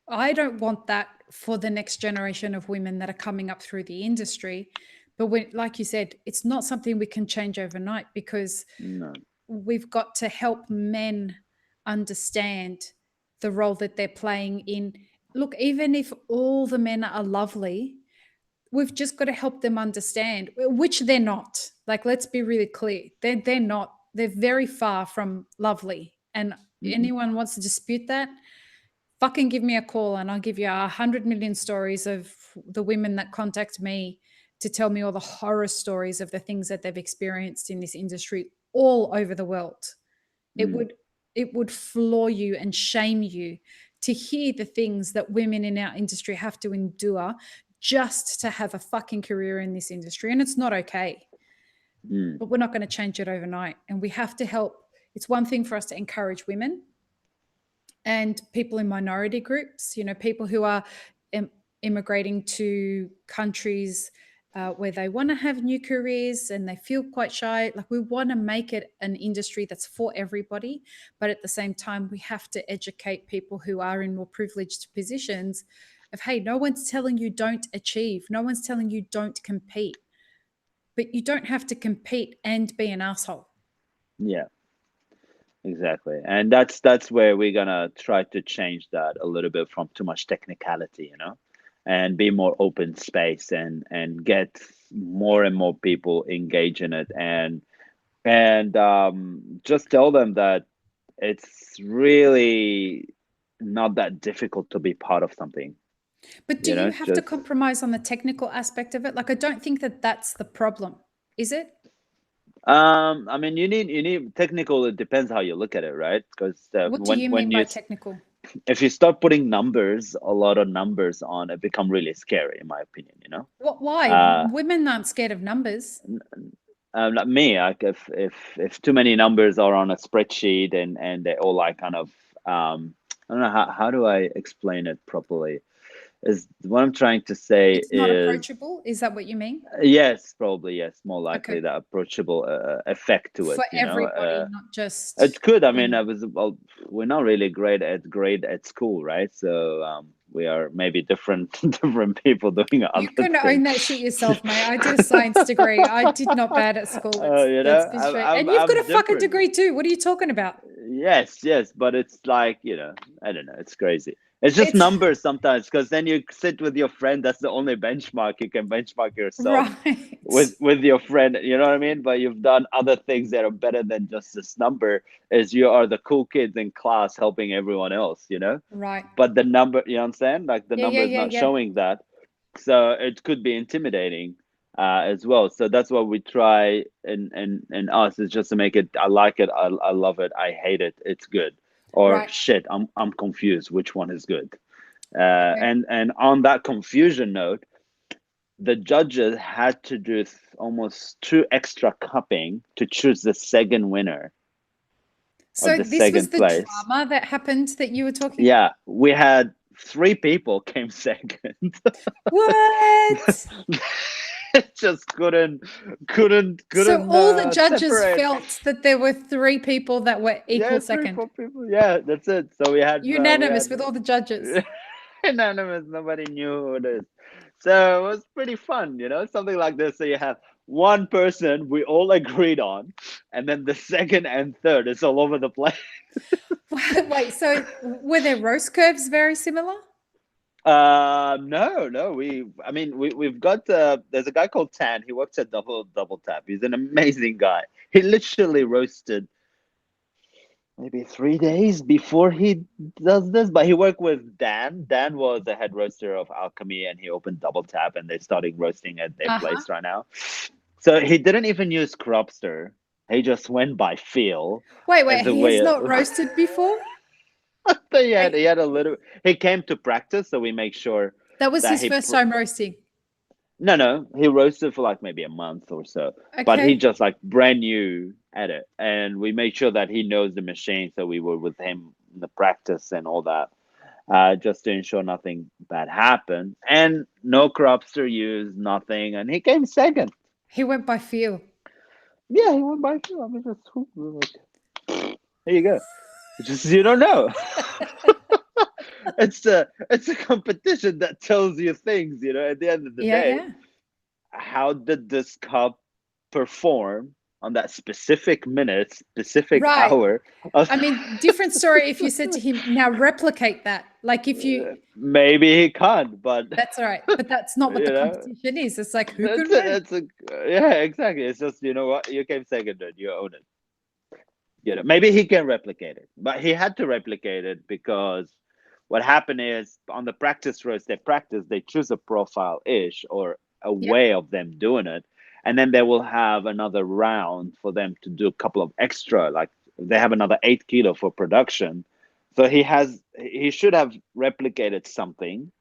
I don't want that for the next generation of women that are coming up through the industry. But like you said, it's not something we can change overnight, because No. we've got to help men understand the role that they're playing in. Look, even if all the men are lovely, we've just got to help them understand, which they're not. Like, let's be really clear. They're not. They're very far from lovely. And Mm-mm. anyone wants to dispute that, fucking give me a call and I'll give you 100 million stories of the women that contact me to tell me all the horror stories of the things that they've experienced in this industry all over the world. It Mm. would it would floor you and shame you to hear the things that women in our industry have to endure just to have a fucking career in this industry. And it's not okay. Mm. But we're not going to change it overnight. And we have to help. It's one thing for us to encourage women and people in minority groups, people who are immigrating to countries where they want to have new careers and they feel quite shy. Like, we want to make it an industry that's for everybody. But at the same time, we have to educate people who are in more privileged positions of, hey, no one's telling you don't achieve. No one's telling you don't compete. But you don't have to compete and be an asshole. Yeah. Exactly. And that's where we're gonna try to change that a little bit from too much technicality, and be more open space and get more and more people engage in it and just tell them that it's really not that difficult to be part of something, But do you have to just compromise on the technical aspect of it? Like, I don't think that that's the problem, is it? I mean, you need technical. It depends how you look at it, right? Because What do when you when mean by you technical? if you start putting numbers, a lot of numbers on it, become really scary, in my opinion. What? Why? Uh, Women aren't scared of numbers. like me, like if too many numbers are on a spreadsheet and they all like kind of I don't know how do I explain it properly. Is what I'm trying to say It's not is approachable. Is that what you mean? yes, probably yes, more likely Okay. that approachable effect to it. For everybody, not It's just good. I mean, women. we're not really great at school, right? So we are maybe different different people doing You other can own things. that shit yourself, mate. I did a science degree. I did not bad at school. Let's be straight. I'm And you've got I'm a fucking different. degree too. What are you talking about? Yes, yes, but it's like, I don't know, it's crazy. It's just It's numbers sometimes because then you sit with your friend. That's the only benchmark you can benchmark yourself right. with your friend. You know what I mean? But you've done other things that are better than just this number. Is you are the cool kids in class helping everyone else. Right. But the number, you know what I'm saying? Like the Yeah, yeah, number is yeah, not yeah. showing that, so it could be intimidating as well. So that's what we try in us is just to make it. I like it. I love it. I hate it. It's good. Or Right. shit. I'm confused. Which one is good? Okay. And on that confusion note, the judges had to do almost two extra cupping to choose the second winner or So the this was second the place. drama that happened that you were talking. Yeah, we had three people came second. What? Just couldn't So couldn't all the judges separate. felt that there were three people that were Yeah, equal three, second. four people. Yeah, that's it. So we had Unanimous with all the judges. anonymous. Nobody knew who it is. So it was pretty fun, something like this. So you have one person we all agreed on, and then the second and third is all over the place. Wait, so were their roast curves very similar? No, no. I mean, we've got. There's a guy called Tan. He works at Double Tap. He's an amazing guy. He literally roasted maybe 3 days before he does this. But he worked with Dan. Dan was the head roaster of Alchemy, and he opened Double Tap, and they're starting roasting at their Uh-huh. place right now. So he didn't even use Cropster. He just went by feel Wait, as a he way. has not roasted before? He had Wait, he had a little. He came to practice, so we make sure that was that his he. first time roasting. No, no, he roasted for like maybe a month or so, but he Okay. just like brand new at it, and we made sure that he knows the machine. So we were with him in the practice and all that, just to ensure nothing bad happened, and no crops are used, nothing, and he came second. He went by feel. Yeah, he went by two. I mean, that's cool. There you go. Just you don't know. It's a competition that tells you things. At the end of the Yeah, day, yeah. how did this cup perform on that specific minute, specific Right. hour of I mean, different story if you said to him, now replicate that. Like if you, maybe he can't, but that's all right. But that's not what the you know, competition is. It's like, who that's can a, win? that's a yeah, exactly. It's just what you came second, and you own it. Maybe he can replicate it, but he had to replicate it because what happened is on the practice roast, they choose a profile ish or a Yep. way of them doing it, and then they will have another round for them to do a couple of extra, like they have another 8 kilo for production. So he should have replicated something,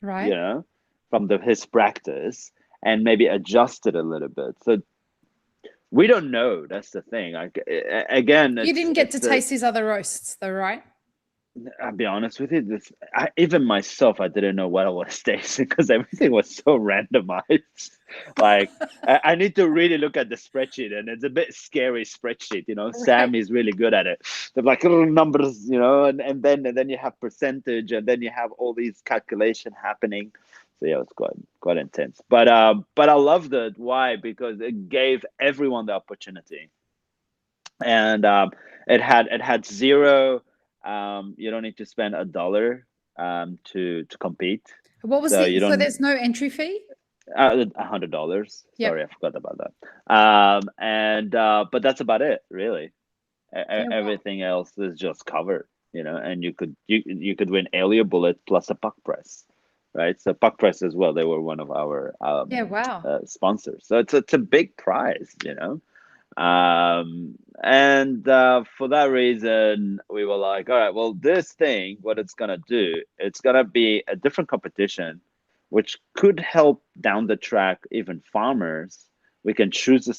you Right. know, from his practice and maybe adjusted a little bit. So we don't know. That's the thing. Like again, You it's didn't get to it's a taste his other roasts though, right? I'll be honest with you. Even myself, I didn't know what I was tasting because everything was so randomized. Like, I need to really look at the spreadsheet, and it's a bit scary spreadsheet. Right. Sam is really good at it. They're like little numbers, and then you have percentage, and then you have all these calculation happening. So yeah, it's quite intense. But I loved it. Why? Because it gave everyone the opportunity and it had zero. You don't need to spend a dollar to compete. What was So you the, so don't there's no entry fee? $100. Sorry, Yep. I forgot about that. And but that's about it, really. Yeah, wow. Everything else is just covered, and you could win Alien Bullet plus a puck press, right? So puck press as well. They were one of our Yeah, wow. sponsors. So it's a big prize. And for that reason, we were like, all right, well, this thing, what it's gonna do, it's gonna be a different competition, which could help down the track even farmers. We can choose a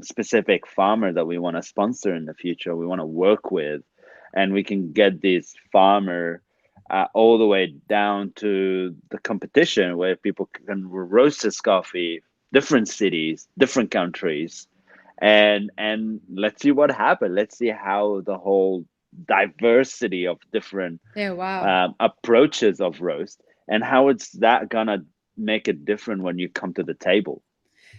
specific farmer that we want to sponsor in the future, we want to work with, and we can get this farmer all the way down to the competition where people can roast this coffee, different cities, different countries, and let's see what happens. Let's see how the whole diversity of different Yeah, wow. approaches of roast, and how it's that gonna make it different when you come to the table.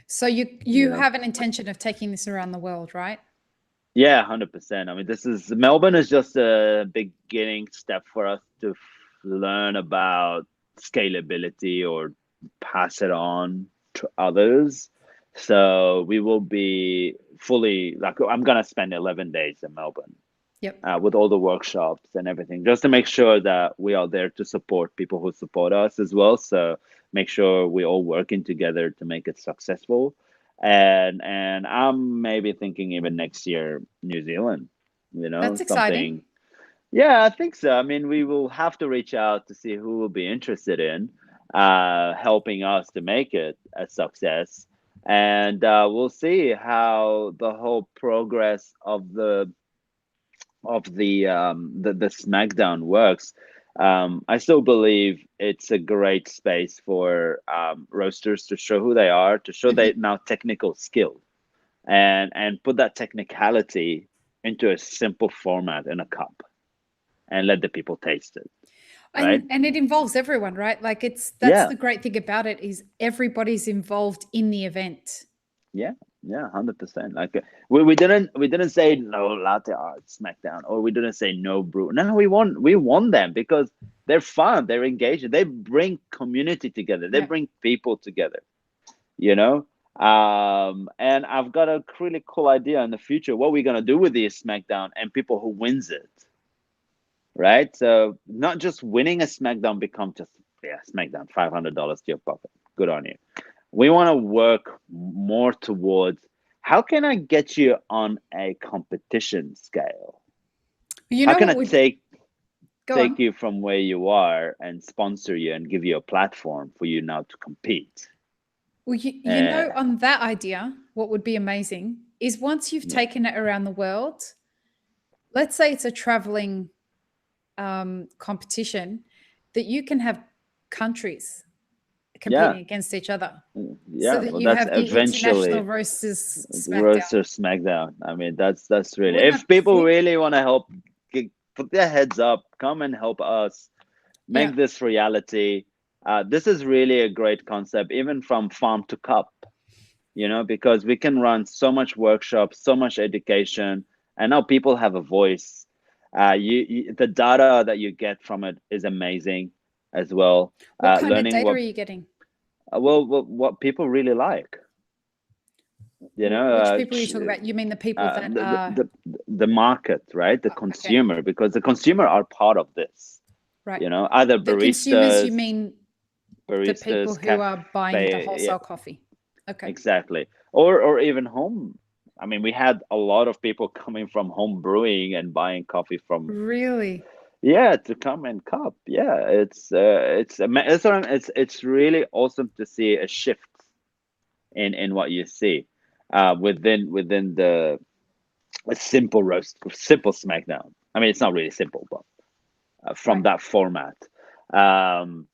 So you You know, have an intention of taking this around the world, right? yeah, 100%. I mean, this is Melbourne is just a beginning step for us to learn about scalability or pass it on to others. So we will be fully like I'm gonna spend 11 days in Melbourne Yep. with all the workshops and everything, just to make sure that we are there to support people who support us as well. So make sure we're all working together to make it successful. And I'm maybe thinking even next year, New Zealand, That's exciting. something. Yeah, I think so. I mean, we will have to reach out to see who will be interested in helping us to make it a success. And we'll see how the whole progress of the SmackDown works. I still believe it's a great space for roasters to show who they are, to show Mhm. their now technical skill, and put that technicality into a simple format in a cup and let the people taste it. Right? And it involves everyone, right? Like that's Yeah, the great thing about it is everybody's involved in the event. yeah, yeah, 100%. Like we didn't say no latte art SmackDown, or we didn't say no brew. No, we won them because they're fun, they're engaging, they bring community together, they Yeah. bring people together. You know, and I've got a really cool idea in the future what we're gonna do with this SmackDown and people who wins it. Right? So not just winning a SmackDown become just SmackDown $500 to your pocket. Good on you. We want to work more towards how can I get you on a competition scale? You How know can what I would go take on? you from where you are and sponsor you and give you a platform for you now to compete? Well, you Uh, know, on that idea, what would be amazing is once you've yeah, taken it around the world, let's say it's a traveling competition, that you can have countries yeah, competing against each other so yeah. that Well, you that's have the international eventually roasters smackdown. Roaster Smackdown. I mean, that's really. Wouldn't that If be people sick? really want to help, put their heads up, come and help us Yeah. make this reality. This is really a great concept, even from farm to cup, because we can run so much workshops, so much education, and now people have a voice. The data that you get from it is amazing as well. What kind of Learning data what are you getting? what people really like, Which people are you talking about? You mean the people uh, that the, are the the market, right? The okay, consumer, because the consumer are part of this. right. Either The consumers, you baristas, mean the people who are buying the cafe, yeah, wholesale coffee. Okay. exactly. Or even home. I mean, we had a lot of people coming from home brewing and buying coffee from, Really? yeah, to come and cup. Yeah, it's really awesome to see a shift in what you see within the a simple SmackDown. I mean, it's not really simple, but from Right. that format. Um,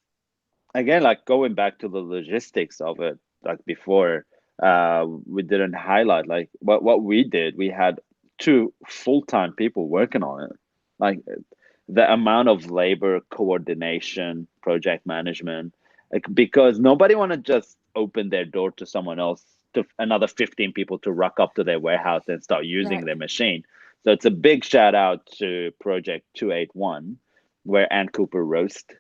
Again, like going back to the logistics of it, like before, we didn't highlight like what we did. We had two full-time people working on it. Like the amount of labor, coordination, project management, like because nobody want to just open their door to someone else to another 15 people to rock up to their warehouse and start using Right. their machine. So it's a big shout out to Project 281, where Ann Cooper roast,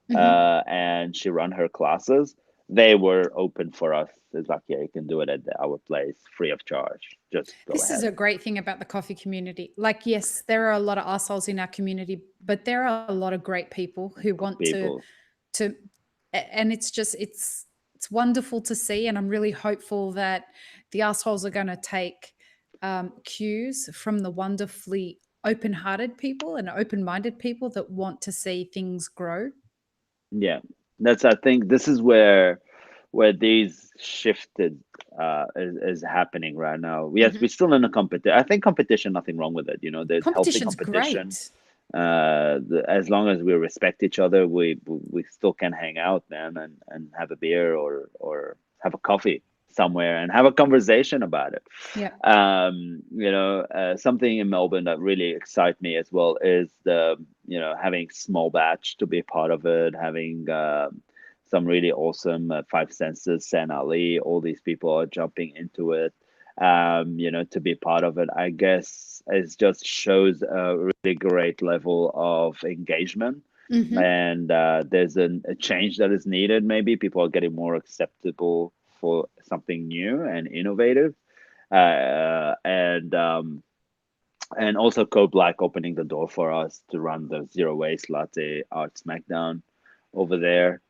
Mhm. and she run her classes. They were open for us. It's like, yeah, you can do it at our place free of charge. Just go This is ahead. a great thing about the coffee community. Like, yes, there are a lot of assholes in our community, but there are a lot of great people who want People. to and it's just it's wonderful to see, and I'm really hopeful that the assholes are going to take cues from the wonderfully open-hearted people and open-minded people that want to see things grow. Yeah, that's. I think this is where these shifted is happening right now. Yes, we're Mhm. still in a competition. I think competition, nothing wrong with it. You know, there's healthy Competition's competition. great. As long as we respect each other, we still can hang out, man, and have a beer or have a coffee somewhere and have a conversation about it. Yeah. Something in Melbourne that really excites me as well is the having small batch to be part of it, having some really awesome Five Senses, San Ali, all these people are jumping into it. To be part of it, I guess it just shows a really great level of engagement. Hmm. And there's a change that is needed. Maybe people are getting more acceptable for something new and innovative. And also Code Black opening the door for us to run the Zero Waste Latte Art Smackdown over there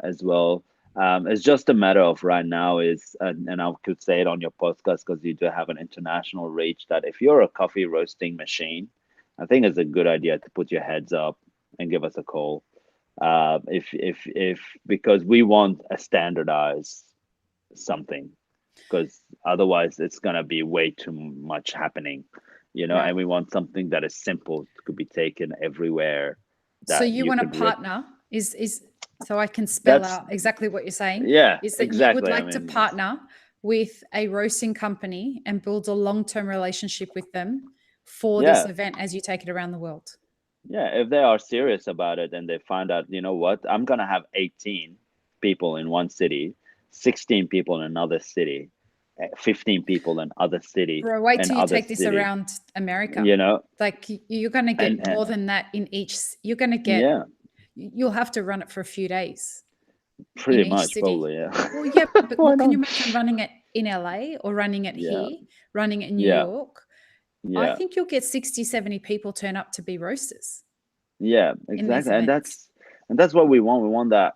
as well. It's just a matter of right now is, and I could say it on your podcast because you do have an international reach, that if you're a coffee roasting machine, I think it's a good idea to put your heads up and give us a call. If because we want a standardized something, because otherwise it's gonna be way too much happening, Right. and we want something that is simple, could be taken everywhere, So that you you want a could rip. partner is so I can spell That's out exactly what you're saying, Yeah, is that you would exactly. I like to mean, partner with a roasting company and build a long-term relationship with them for this yeah, event as you take it around the world. yeah. If they are serious about it and they find out, you know what, I'm gonna have 18 people in one city, 16 people in another city, 15 people in other city Bro, wait and till you other take this city, around America. you know, Like you're going to and, get and more than that in each you're going to get yeah, you'll have to run it for a few days in pretty each much city. probably, yeah. Well, yeah, but Why well, can not? you imagine running it in LA or running it Yeah, here, running it in New yeah, York? I yeah. think you'll get 60, 70 people turn up to be roasters Yeah, in these exactly. And events. that's what we want. We want that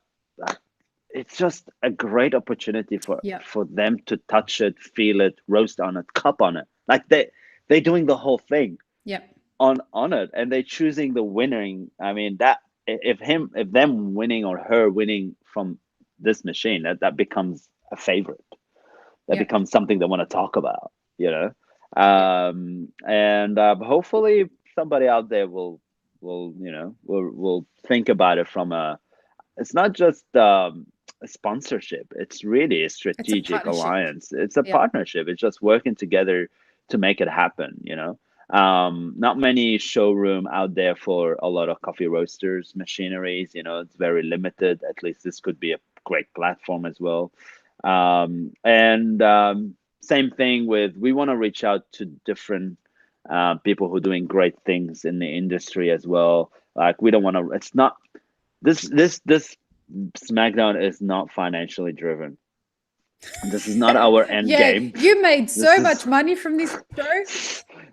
it's just a great opportunity for Yeah. them to touch it, feel it, roast on it, cup on it. Like they doing the whole thing Yeah. on it, and they choosing the winning. I mean, that if them winning or her winning from this machine, that becomes a favorite. That Yeah. becomes something they want to talk about, Yeah. and hopefully somebody out there will think about it from a. It's not just a sponsorship. It's really a It's a strategic partnership. alliance. It's a Yeah. partnership. It's just working together to make it happen. Not many showroom out there for a lot of coffee roasters machineries. It's very limited. At least this could be a great platform as well. And Same thing with, we want to reach out to different people who are doing great things in the industry as well. Like, we don't want to. It's not this SmackDown is not financially driven. This is not our end Yeah. game. You made This so is much money from this show.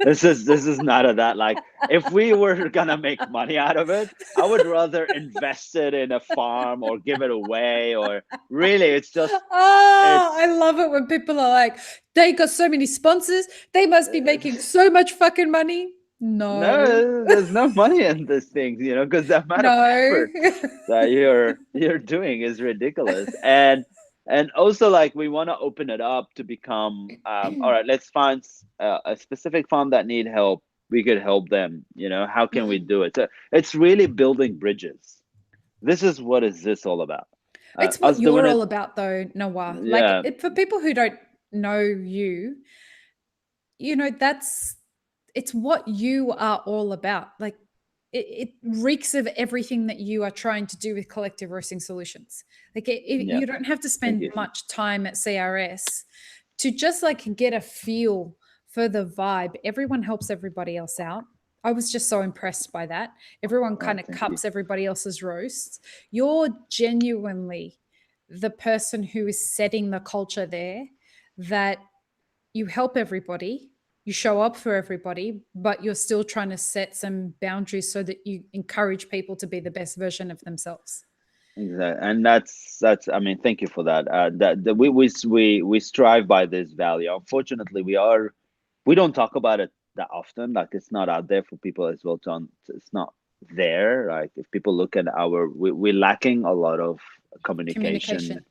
this is not of that. Like, if we were gonna make money out of it, I would rather invest it in a farm or give it away. Or really, Oh, I it's love it when people are like, they got so many sponsors. They must be making so much fucking money. No, no, there's no money in this thing, because the amount of no. effort that you're doing is ridiculous. And also, like, we want to open it up to become, all right, let's find a specific farm that need help. We could help them. How can we Mhm. do it? So it's really building bridges. This is what is this all about. It's what Us doing you're it. all about, though, Nawar. Like, Yeah, for people who don't know you, that's it's what you are all about. Like, it reeks of everything that you are trying to do with collective roasting solutions. Like, yeah, you don't have to thank spend you. much time at CRS to just like get a feel for the vibe. Everyone helps everybody else out. I was just so impressed by that. Everyone Oh, kind of thank you. cups everybody else's roasts. You're genuinely the person who is setting the culture there, that you help everybody, you show up for everybody, but you're still trying to set some boundaries so that you encourage people to be the best version of themselves. Exactly, and that's. I mean, thank you for that. That we strive by this value. Unfortunately, we don't talk about it that often. Like it's not out there for people as well to. It's not there. Like if people look at we're lacking a lot of communication, Communication.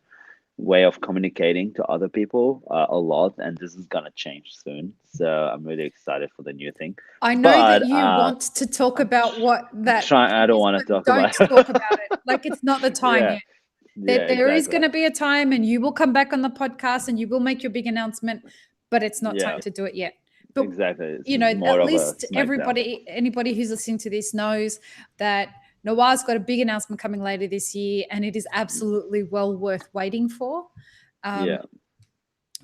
way of communicating to other people a lot, and this is gonna change soon. So I'm really excited for the new thing. I know that But you want to talk I'm about what I'm that trying. I thing don't is, want but to talk don't about. talk about it. Like it's not the time Yeah, yet. yeah, There is exactly. going to be a time, and you will come back on the podcast and you will make your big announcement, but it's not time Yeah, to do it yet. But exactly. It's you know, more at of a least smackdown. anybody who's listening to this knows that Noir's got a big announcement coming later this year, and it is absolutely well worth waiting for. Um, Yeah,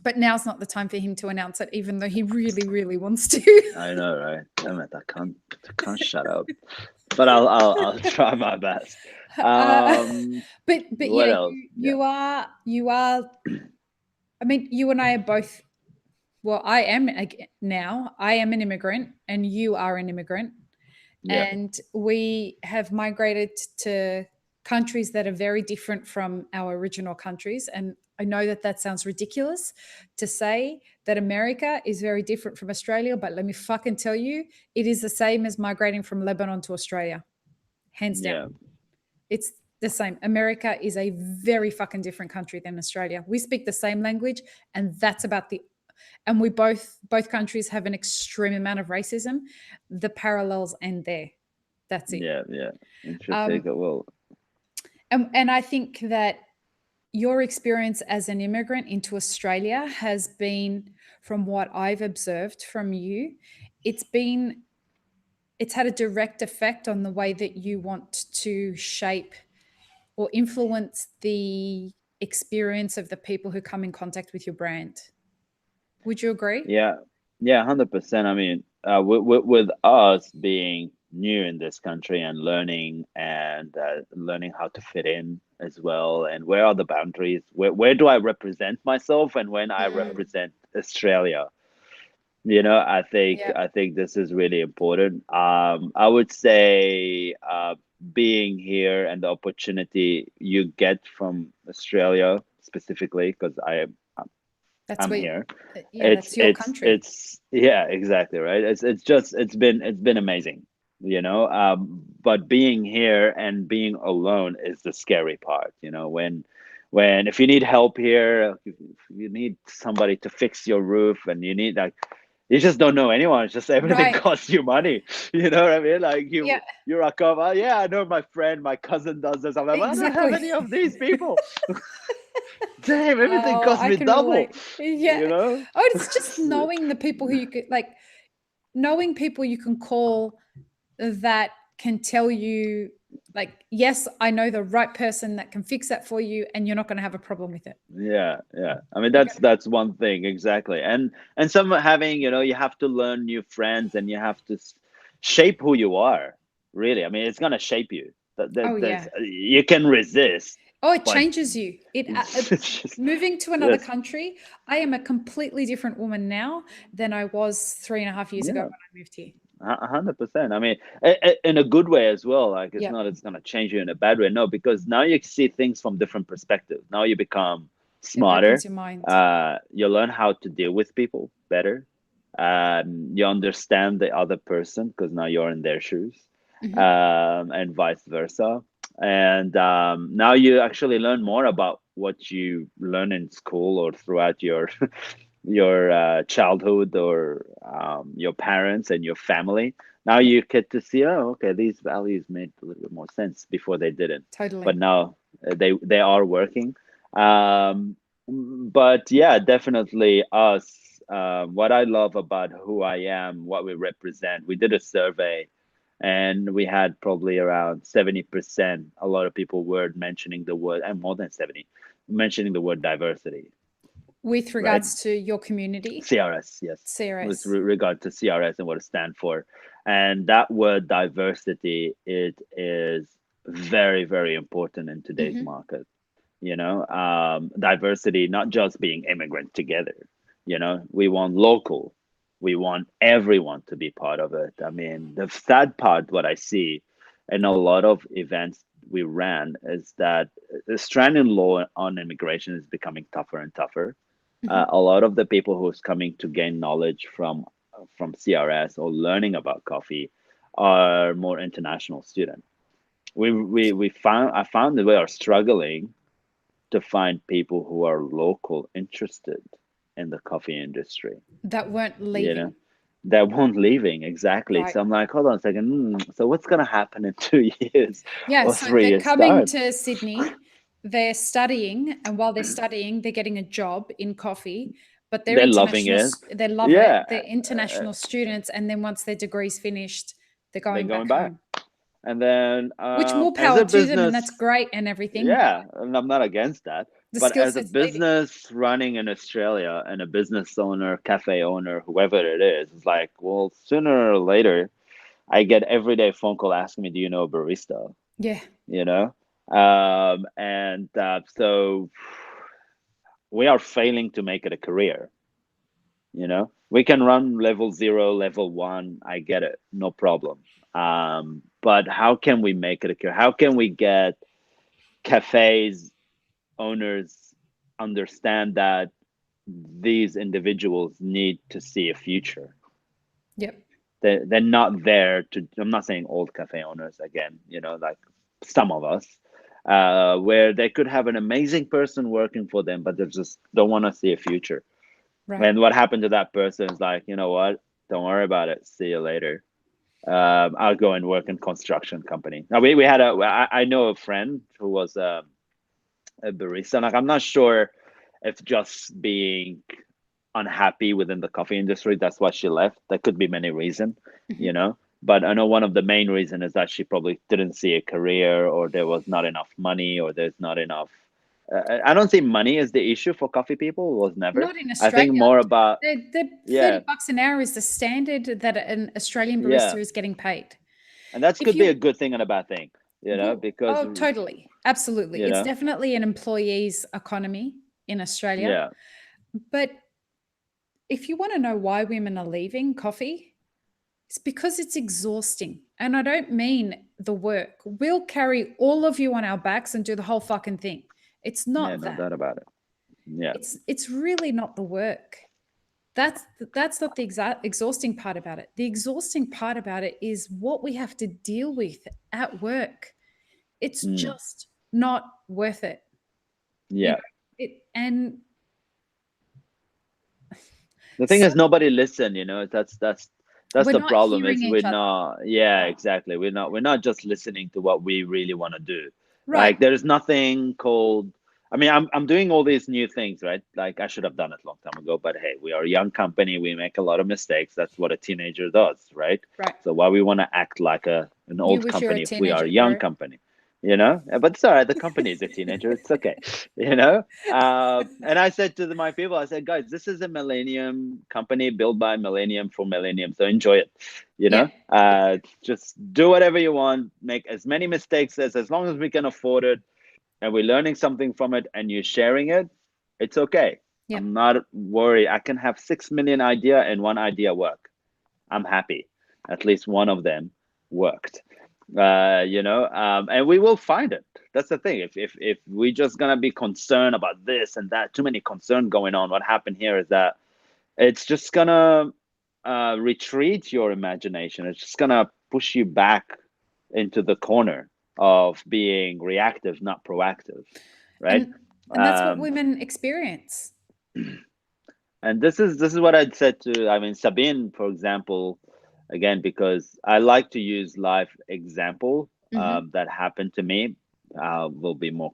but now's not the time for him to announce it, even though he really, really wants to. I know, right? Damn it, I can't shut up. But I'll try my best. uh, but What yeah, else? Yeah, you are. I mean, you and I are both. Well, I am now. I am an immigrant, and you are an immigrant, yeah, and we have migrated to countries that are very different from our original countries. And I know that that sounds ridiculous to say that America is very different from Australia, but let me fucking tell you, it is the same as migrating from Lebanon to Australia, hands down. yeah, It's the same. America is a very fucking different country than Australia. We speak the same language, and that's about the. And we both countries have an extreme amount of racism. The parallels end there. That's it. yeah, yeah. Interesting. Um, Well, and I think that your experience as an immigrant into Australia has been, from what I've observed from you, it's been it's had a direct effect on the way that you want to shape or influence the experience of the people who come in contact with your brand. Would you agree? yeah, yeah, 100%. I mean, with us being new in this country and learning how to fit in as well, and where are the boundaries? Where do I represent myself, and when I Mm, represent Australia? You know, yeah. I think this is really important. I would say being here and the opportunity you get from Australia specifically, because That's I'm where, here. yeah, that's your country. It's yeah, exactly right. It's just it's been amazing, you know. But being here and being alone is the scary part, you know. When if you need help here, if you need somebody to fix your roof, and you need like you just don't know anyone. It's just everything Right. costs you money. You know what I mean? Like Yeah, you rock up. Oh, yeah, I know my friend, my cousin does this. I'm like, well, I don't have exactly. any of these people. Damn, everything Oh, cost I me can relate. double. Yeah. You know? Oh, it's just knowing the people who you could like, knowing people you can call that can tell you, like, yes, I know the right person that can fix that for you, and you're not going to have a problem with it. Yeah, yeah. I mean, You're gonna, that's one thing exactly. And some having, you know, you have to learn new friends, and you have to shape who you are. Really, I mean, it's gonna shape you. oh There's yeah. you can resist, Oh, it but changes you. it's just Moving to another yes, country, I am a completely different woman now than I was 3.5 years ago when yeah. I moved here. 100%. I mean, in a good way as well. Like it's Yeah, not it's gonna change you in a bad way. No, because now you see things from different perspectives. Now you become it opens smarter. your mind. You learn how to deal with people better. You understand the other person because now you're in their shoes, Mhm. and vice versa. And now you actually learn more about what you learn in school or throughout your your childhood or your parents and your family. Now Yeah, you get to see, oh, okay, these values made a little bit more sense before they didn't, but totally. now they are working. But yeah, definitely us. What I love about who I am, what we represent. We did a survey, and we had probably around 70%. A lot of people were mentioning the word, and more than 70, mentioning the word diversity. With right? regards to your community, CRS, yes, with CRS. regard to CRS and what it stands for. And that word diversity, it is very, very important in today's Hmm. market. Diversity, not just being immigrant together. We want local. We want everyone to be part of it. I mean, the sad part, what I see in a lot of events we ran, is that the Australian law on immigration is becoming tougher and tougher. Hmm. A lot of the people who's coming to gain knowledge from CRS or learning about coffee are more international students. We found I found that we are struggling to find people who are local interested in the coffee industry. That weren't You know, leaving. that won't leaving exactly. Right. So I'm like, hold on a second. So what's gonna happen in 2 years Yeah. or So three they're years coming start? to Sydney, they're studying, and while they're studying, they're getting a job in coffee, but they're They're loving international, it. they love it. Yeah, They're international students. And then once their degree's finished, they're they're going going back back. home, And then which more as power a to them. And business, that's great and everything. But yeah, and I'm not against that. the But skill as a set's leaving. business running in Australia and a business owner, cafe owner, whoever it is, it's like, well, sooner or later, I get everyday phone call asking me, "Do you know a barista?" Yeah. You know, and so we are failing to make it a career. We can run level zero, level one. I get it, no problem. But how can we make it a career? How can we get cafes owners understand that these individuals need to see a future? Yep. They're not there to, I'm not saying old cafe owners again, like some of us, where they could have an amazing person working for them, but they just don't want to see a future. Right. And what happened to that person is like, you know what? Don't worry about it. See you later. I'll go and work in construction company. Now we had I know a friend who was a barista. Like I'm not sure if just being unhappy within the coffee industry, that's why she left. There could be many reasons, you Hmm. know. But I know one of the main reasons is that she probably didn't see a career, or there was not enough money, or there's not enough. I don't see money as the issue for coffee people. It was never. Not in I think Australia. more about, The yeah, $30 an hour is the standard that an Australian yeah, barista is getting paid. and that If could be a you, good thing and a bad thing, well, because oh, totally. Absolutely. you It's know, definitely an employee's economy in Australia. yeah, But if you want to know why women are leaving coffee, it's because it's exhausting. And I don't mean the work. We'll carry all of you on our backs and do the whole fucking thing. It's yeah, not no that. doubt about it. Yeah, It's really not the work. That's that's not the exhausting part about it. The exhausting part about it is what we have to deal with at work. It's mm, just not worth it. You know, yeah. it and The thing so is, nobody listen. That's we're the not problem. hearing Is each we're other. not. Yeah, exactly. We're not just listening to what we really want to do. Right. Like there's nothing called. I mean, I'm doing all these new things, right? Like I should have done it a long time ago. But hey, we are a young company. We make a lot of mistakes. That's what a teenager does, right? Right. So why we want to act like an You old wish you were a company if we are teenager, a young bro. company? But it's all right. The company is a teenager. It's okay. you know and I said to my people, I said, guys, this is a millennium company built by millennium for millennium, so enjoy it. Yeah. Just do whatever you want, make as many mistakes as long as we can afford it, and we're learning something from it, and you're sharing it. It's okay. Yep. I'm not worried. I can have 6 million idea and one idea work. I'm happy. At least one of them worked. And we will find it. That's the thing. If we just gonna be concerned about this and that, too many concern going on. What happened here is that it's just gonna retreat your imagination. It's just gonna push you back into the corner of being reactive, not proactive, right? And that's what Um, women experience. and this is what I'd said to, I mean, Sabine, for example, again, because I like to use life example Hmm. that happened to me. Will be more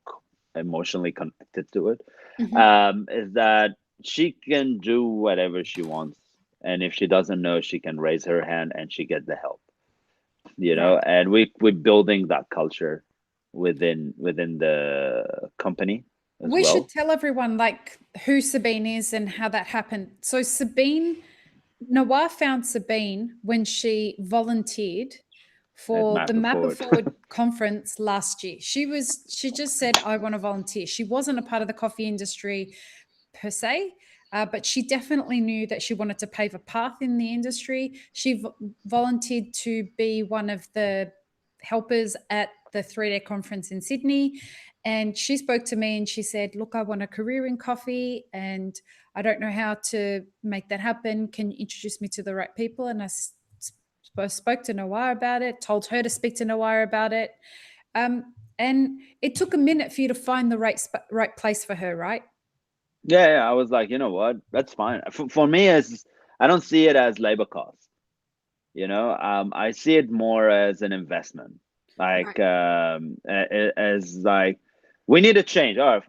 emotionally connected to it. Hmm. Is that she can do whatever she wants, and if she doesn't know, she can raise her hand and she get the help. Right. And we're building that culture within the company. as We should well. tell everyone like who Sabine is and how that happened. So Sabine, Nawar found Sabine when she volunteered At for the Mapper Mapper Forward. Forward conference last year. She just said, I want to volunteer. She wasn't a part of the coffee industry per se, but she definitely knew that she wanted to pave a path in the industry. She volunteered to be one of the helpers at the 3-day conference in Sydney. And she spoke to me and she said, look, I want a career in coffee and I don't know how to make that happen. Can you introduce me to the right people? And I spoke to Nawar about it, told her to speak to Nawar about it. And it took a minute for you to find the right place for her, right? Yeah, yeah, I was like, you know what? That's fine. For me, as I don't see it as labor cost. I see it more as an investment, Right. like as like we need a change. All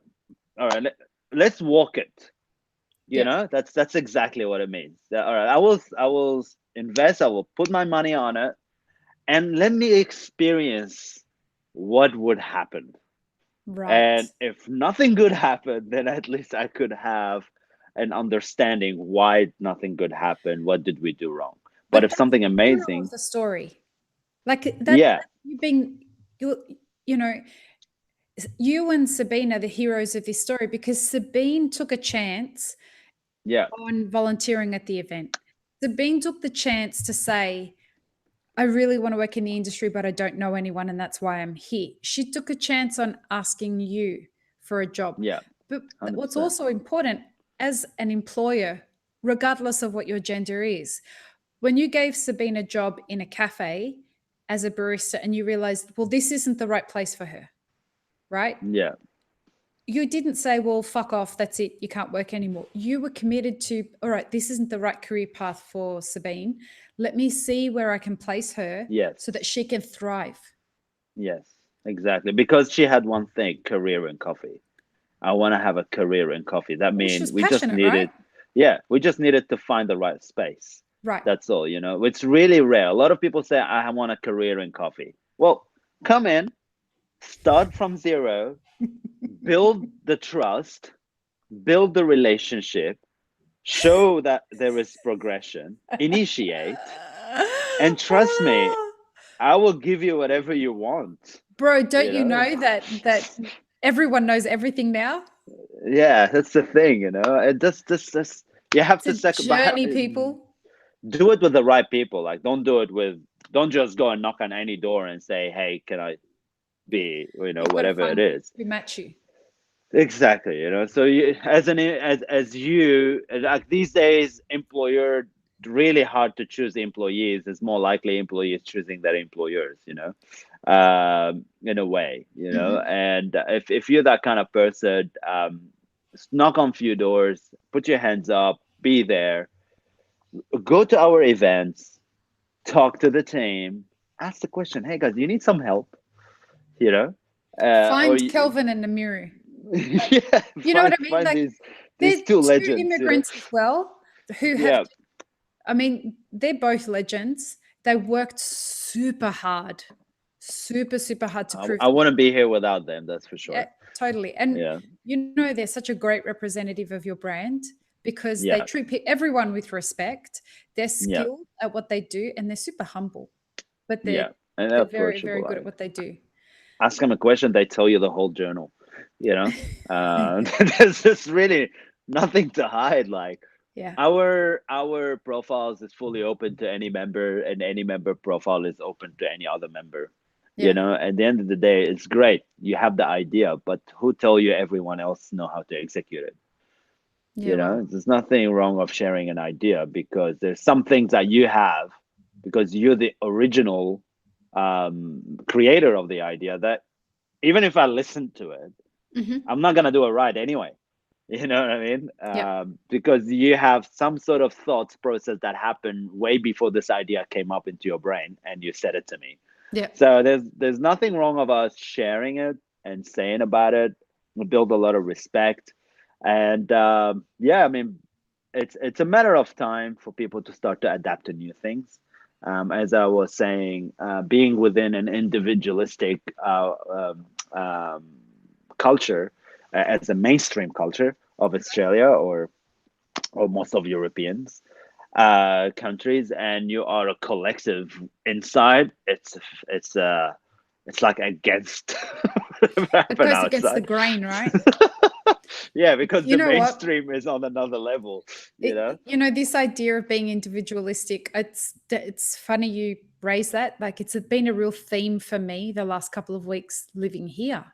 right, let's walk it. Yep. That's exactly what it means. All right, I will invest. I will put my money on it, and let me experience what would happen. Right. And if nothing good happened, then at least I could have an understanding why nothing good happened. What did we do wrong? But But if that's something the hero of amazing, the story. Like yeah, you've been you know, you and Sabine are the heroes of this story because Sabine took a chance yeah, on volunteering at the event. Sabine took the chance to say, I really want to work in the industry, but I don't know anyone, and that's why I'm here. She took a chance on asking you for a job. yeah, But hundred what's percent. also important as an employer, regardless of what your gender is, when you gave Sabine a job in a cafe as a barista and you realized, well, this isn't the right place for her, right? Yeah, You didn't say, well, fuck off, that's it, you can't work anymore. You were committed to, all right, this isn't the right career path for Sabine. Let me see where I can place her so that yes, she can thrive. yes, exactly. Because she had one thing: career in coffee. I want to have a career in coffee. That Well, she means was we just passionate, right? needed, yeah, we just needed to find the right space. Right. That's all. It's really rare. A lot of people say, I want a career in coffee. Well, come in, start from zero, build the trust, build the relationship, show that there is progression, initiate, and trust me, I will give you whatever you want, Bro, you don't you know? know that everyone knows everything now? Yeah, that's the thing, It just you have It's to a journey, people. do it with the right people. Like, don't just go and knock on any door and say, "Hey, can I be, You've got to whatever it find is." who match you. Exactly, So you, as you, like these days, employer really hard to choose employees. It's more likely employees choosing their employers. In a way, Mhm. And if you're that kind of person, knock on few doors, put your hands up, be there, go to our events, talk to the team, ask the question, "Hey guys, do you need some help?" You know, or Find Kelvin and Namiru. yeah, You know what find I mean? find Like these they're two two legends. immigrants as well who have, Yeah, I mean, they're both legends. They worked super, super hard to prove I wouldn't be here without them. That's for yeah, sure. totally. And Yeah, they're such a great representative of your brand because they yeah, treat everyone with respect. They're yeah, skilled at what they do and they're super humble, but yeah, and they're very, very approachable. good at Like, what they do. ask them a question, they tell you the whole journal. You know, there's just really nothing to hide. Like, Yeah. our profiles is fully open to any member, and any member profile is open to any other member. Yeah. At the end of the day, it's great. You have the idea, but who tell you everyone else know how to execute it? Yeah. Well, There's nothing wrong of sharing an idea, because there's some things that you have, because you're the original creator of the idea, that even if I listen to it, hmm, I'm not gonna do it right anyway. You know what I mean? yeah. Because you have some sort of thoughts process that happened way before this idea came up into your brain, and you said it to me. Yeah. So there's nothing wrong of us sharing it and saying about it. We build a lot of respect, and yeah, I mean, it's a matter of time for people to start to adapt to new things. As I was saying, being within an individualistic culture, as a mainstream culture of Australia or most of Europeans countries, and you are a collective inside. It's like against what It happen goes against the outside. grain, right? Yeah, because You the know what? mainstream is on another level, you know. You know, this idea of being individualistic, it's funny you raise that. Like, it's been a real theme for me the last couple of weeks living here,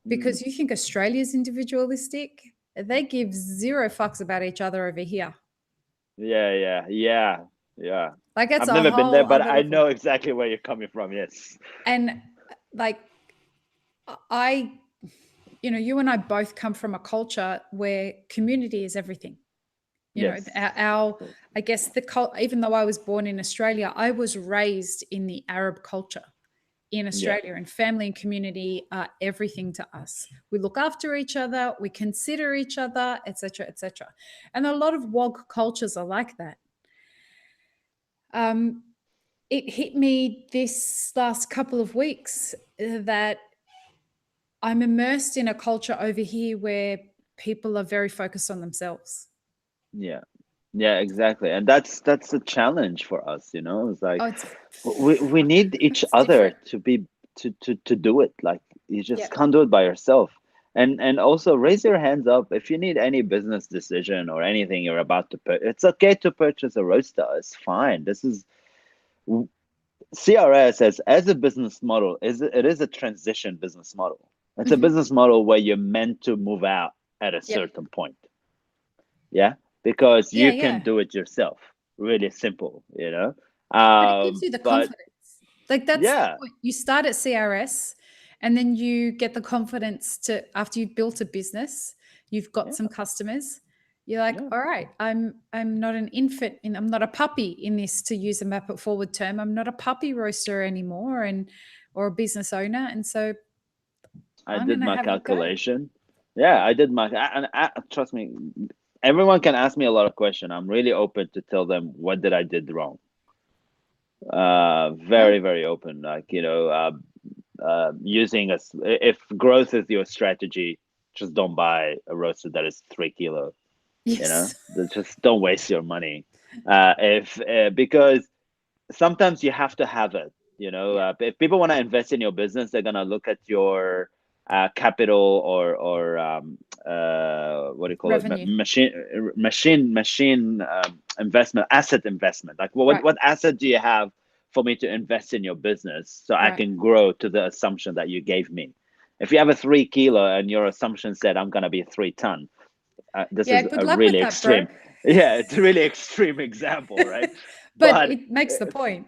Mm. because you think Australia's individualistic, they give zero fucks about each other over here. Yeah. Like, it's I've a never been there, whole but other I level. know exactly where you're coming from. Yes. And like, I, you know, you and I both come from a culture where community is everything. You know, Yes. our Of course. I guess even though I was born in Australia, I was raised in the Arab culture in Yeah. Australia, and family and community are everything to us. We look after each other, we consider each other, etc., etc. And a lot of WOG cultures are like that. Um, it hit me this last couple of weeks that I'm immersed in a culture over here where people are very focused on themselves. Yeah. Yeah, exactly. And that's a challenge for us, you know. It's like Oh, it's we need each it's other different. to do it. Like you Yeah. just can't do it by yourself. And also raise your hands up if you need any business decision or anything you're about to put. It's okay to purchase a roaster. It's fine. This is CRS as a business model it is a transition business model. It's a Mhm. business model where you're meant to move out at a Yep. certain point. Yeah, because Yeah, you can yeah. do it yourself. Really simple, you know. But it gives you the But confidence. Like, that's the yeah, point. You start at CRS, and then you get the confidence to, after you've built a business, you've got some yeah, customers. You're like, yeah. all right, I'm not an infant, and I'm not a puppy in this, to use a map it forward term. I'm not a puppy roaster anymore, and or a business owner, and so I I'm did gonna my have a go. calculation. Yeah, I did my and trust me, everyone can ask me a lot of questions. I'm really open to tell them what did I did wrong. Right? Very open. Like using if growth is your strategy, just don't buy a roaster that is 3 kilo. You know, Yes. just don't waste your money. If Because sometimes you have to have it. You know, Yeah. if people want to invest in your business, they're gonna look at your capital or what do you call it? Revenue. Machine investment, asset investment. Like Right. what asset do you have for me to invest in your business so I Right. can grow to the assumption that you gave me? If you have a 3 kilo and your assumption said I'm gonna be 3 ton, this Yeah. is Good a luck with really that, bro. extreme. Yeah, it's a really extreme example, right? But But it makes the point.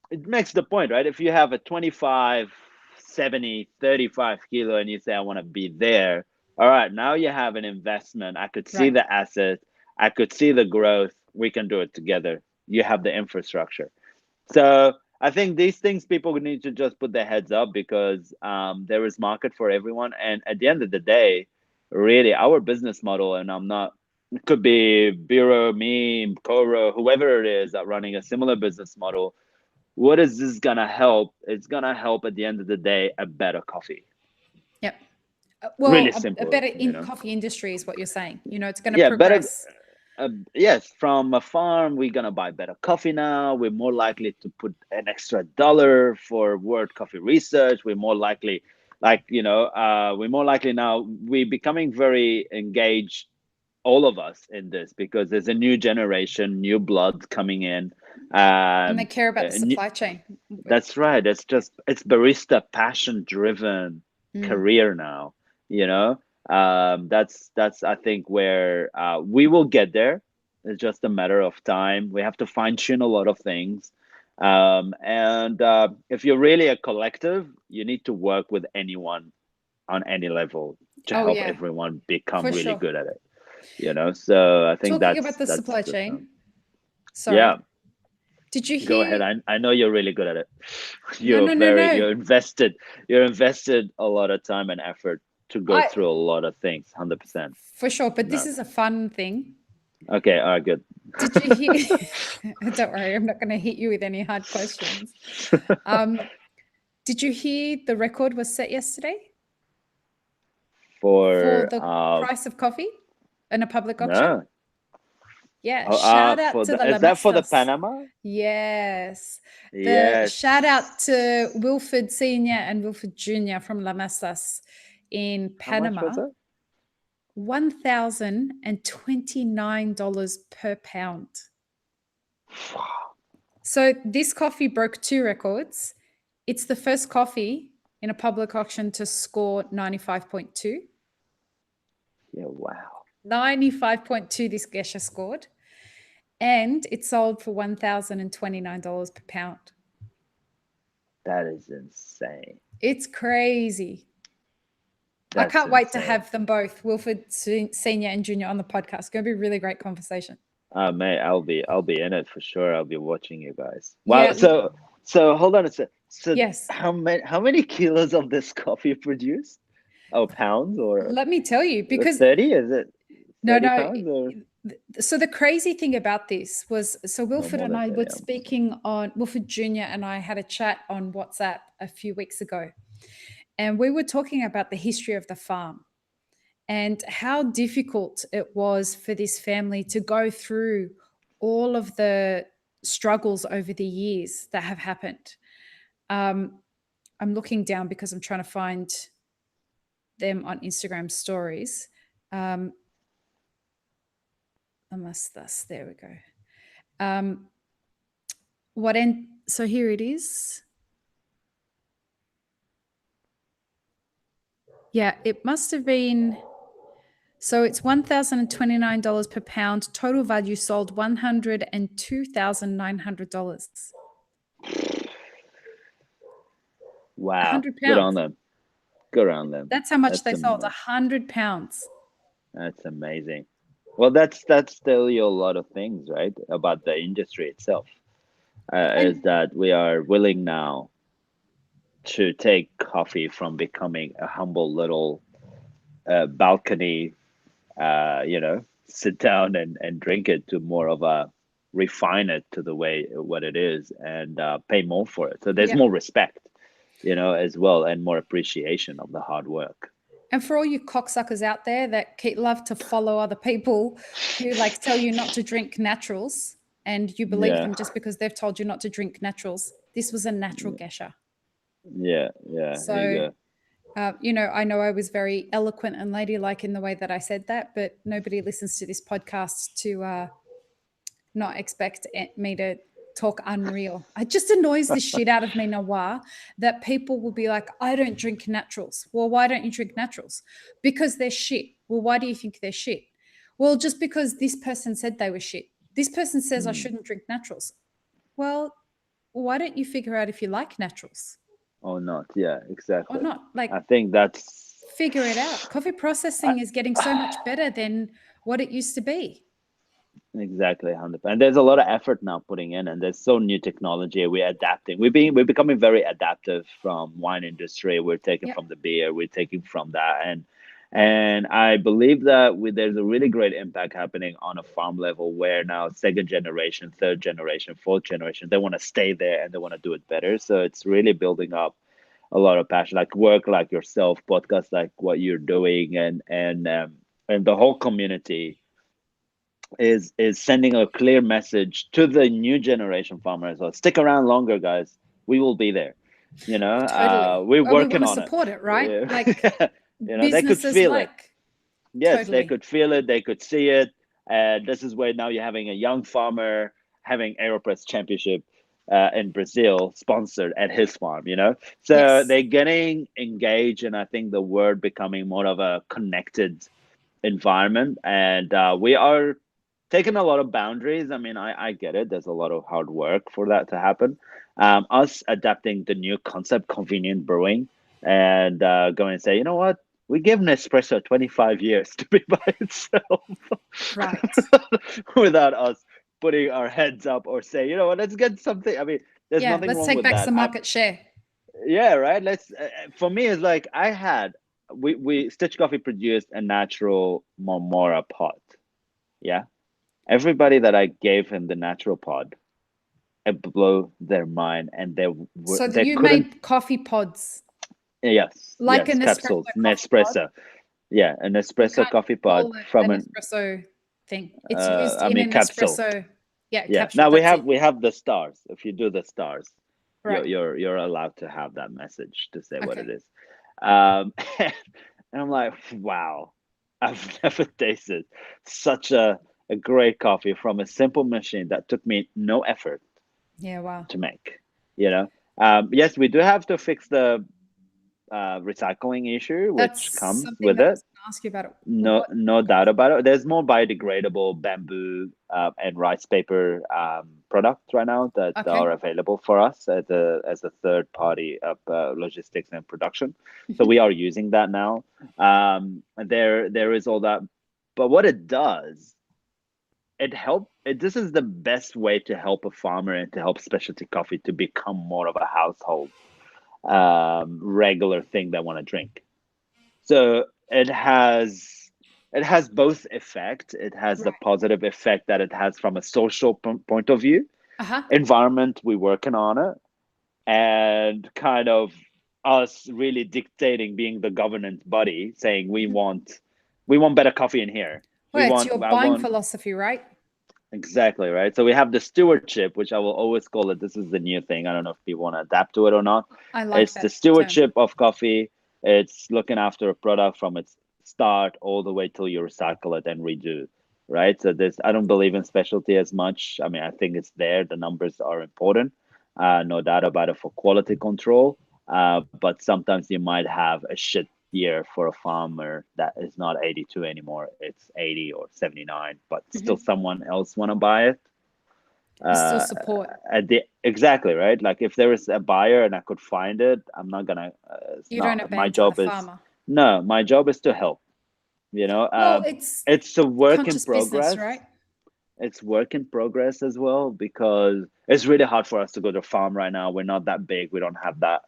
it makes the point, right? If you have a 25, 70, 35 kilo and you say, I want to be there, all right, now you have an investment. I could see Right. the asset, I could see the growth. We can do it together. You have the infrastructure. So I think these things people need to just put their heads up because there is market for everyone. And at the end of the day, really, our business model, and I'm not, it could be Bureau, me, Coro, whoever it is that running a similar business model, what is this gonna help? It's gonna help at the end of the day a better coffee. Yep. Really Well, a simple, better you in know. coffee industry is what you're saying. You know, it's going to Yeah, better. progress. Yes, from a farm, we're gonna buy better coffee now. We're more likely to put an extra dollar for World Coffee Research. We're more likely, we're more likely now. We're becoming very engaged, all of us, in this because there's a new generation, new blood coming in. And they Um, care about the uh, supply chain. That's right. It's barista passion driven Mm. career now. You know, that's I think where we will get there. It's just a matter of time. We have to fine tune a lot of things. And if you're really a collective, you need to work with anyone on any level to Oh, help yeah, everyone become for really sure. good at it. You know, so I think Talking about that's the that's supply the thing. chain, Yeah. sorry. Did you Go ahead. hear? I know you're really good at it. No, no, no, no. You're invested a lot of time and effort to go I through a lot of things. 100%. For sure, but this No. is a fun thing. Okay. All right. Good. Did you hear? Don't worry, I'm not going to hit you with any hard questions. Um, did you hear the record was set yesterday? For for the price of coffee in a public auction? no. Yeah, shout out For to the the is that for the Lamastas. Panama? Yes. The shout out to Yes. Wilford Senior and Wilford Junior from Lamastas in How much was Panama. it? $1,029 per pound. So this coffee broke two records. It's the first coffee in a public auction to score 95.2. Yeah, wow. 95.2 this Gesha scored. And it sold for $1,029 per pound. That is insane. It's crazy. I That's can't wait to insane. have them both, Wilford Senior and Junior, on the podcast. It's going to be a really great conversation. Mate, I'll be in it for sure. I'll be watching you guys. Wow. Yeah. So hold on a sec. So Yes. how many kilos of this coffee produced? Oh, pounds or Let me tell you, because 30? Is it no, 30 no. pounds or So the crazy thing about this was, so no Wilford more and than I 30? were speaking on, Wilford Junior and I had a chat on WhatsApp a few weeks ago, and we were talking about the history of the farm and how difficult it was for this family to go through all of the struggles over the years that have happened. I'm looking down because I'm trying to find them on Instagram stories. There we go. So here it is. Yeah, it must have been. So it's $1,029 per pound. Total value sold $102,900. Wow. 100 Good on pounds. them. Good on them. That's how much That's they sold. am 100 pounds. that's amazing. Well, that's telling you a lot of things, right? About the industry itself. Is And that we are willing now to take coffee from becoming a humble little balcony, sit down and drink it to more of a refine it to the way what it is and pay more for it. So there's yeah. more respect, as well, and more appreciation of the hard work. And for all you cocksuckers out there that love to follow other people who like tell you not to drink naturals and you believe Yeah, them just because they've told you not to drink naturals, this was a natural gesha. yeah, yeah. Here you So, go. I know I was very eloquent and ladylike in the way that I said that, but nobody listens to this podcast to not expect me to talk unreal. It just annoys the shit out of me, Nawar, that people will be like, I don't drink naturals. Well, why don't you drink naturals? Because they're shit. Well, why do you think they're shit? Well, just because this person said they were shit. This person says I Hmm. shouldn't drink naturals. Well, why don't you figure out if you like naturals Or not? Yeah, or exactly. not? Like, I think that's. figure it out. Coffee I, processing is getting so much better than what it used to be. Exactly, 100%. And there's a lot of effort now putting in, and there's so new technology. We're adapting. We're becoming very adaptive from wine industry. We're taking Yep. from the beer. We're taking from that, and I believe that there's a really great impact happening on a farm level where now second generation, third generation, fourth generation, they want to stay there and they want to do it better. So it's really building up a lot of passion, like work like yourself, podcasts like what you're doing, and the whole community is sending a clear message to the new generation farmers. So stick around longer, guys. We will be there. Totally. We're We want working to on it. support it, right? Like Yeah. They could businesses feel it. like Yes, they totally. could feel it. They could see it. And this is where now you're having a young farmer having Aeropress Championship in Brazil sponsored at his farm. So Yes. they're getting engaged, and I think the word becoming more of a connected environment. And we are taking a lot of boundaries. I mean, I get it. There's a lot of hard work for that to happen. Us adapting the new concept, convenient brewing, and going and say, you know what? We give Nespresso 25 years to be by itself Right. without us putting our heads up or say, you know what, let's get something. I mean, there's Yeah. nothing Let's wrong take with back that. some market share. Yeah, right. For me, it's like we Stitch Coffee produced a natural Marmora pod. Yeah. Everybody that I gave him the natural pod, it blew their mind, and So they you couldn't. made coffee pods, Yes, like yes, an espresso capsules, coffee pod. Nespresso. Yeah, an You espresso can't coffee pod call it from an an espresso thing. It's used I in mean an capsule. espresso, yeah, Yeah. capsule. Now That's it. we have the stars. If you do the stars, Right. you're allowed to have that message to say what Okay. it is. Um, and I'm like, wow, I've never tasted such a great coffee from a simple machine that took me no effort Yeah. Wow. to make. You know, yes, we do have to fix the recycling issue, which That's comes something with that I it. was going to ask you about. It. No, What? no doubt about it. There's more biodegradable bamboo and rice paper products right now that are Okay. available for us as a third party of logistics and production. So Mhm. we are using that now. And there is all that, but what it does, it help. This is the best way to help a farmer and to help specialty coffee to become more of a household regular thing they want to drink. So it has both effect. It has the Right. positive effect that it has from a social point of view, Uh huh. environment we're working on it, and kind of us really dictating, being the governance body, saying we want better coffee in here. We Well, it's want your I buying want philosophy, right? exactly right. So we have the stewardship, which I will always call it. This is the new thing. I don't know if people want to adapt to it or not. I like It's the that term. stewardship of coffee. It's looking after a product from its start all the way till you recycle it and redo. Right. So this I don't believe in specialty as much. I mean, I think it's there. The numbers are important. No doubt about it for quality control. But sometimes you might have a shit year for a farmer that is not 82 anymore. It's 80 or 79, but still Hmm. someone else want to buy it. You still Uh, support. at the exactly right. Like if there is a buyer and I could find it, I'm not gonna. It's You don't not my abandon the job. Is farmer. no, my job is to help. You know, Well, it's it's a work in conscious business, progress. right? It's work in progress as well because it's really hard for us to go to a farm right now. We're not that big. We don't have that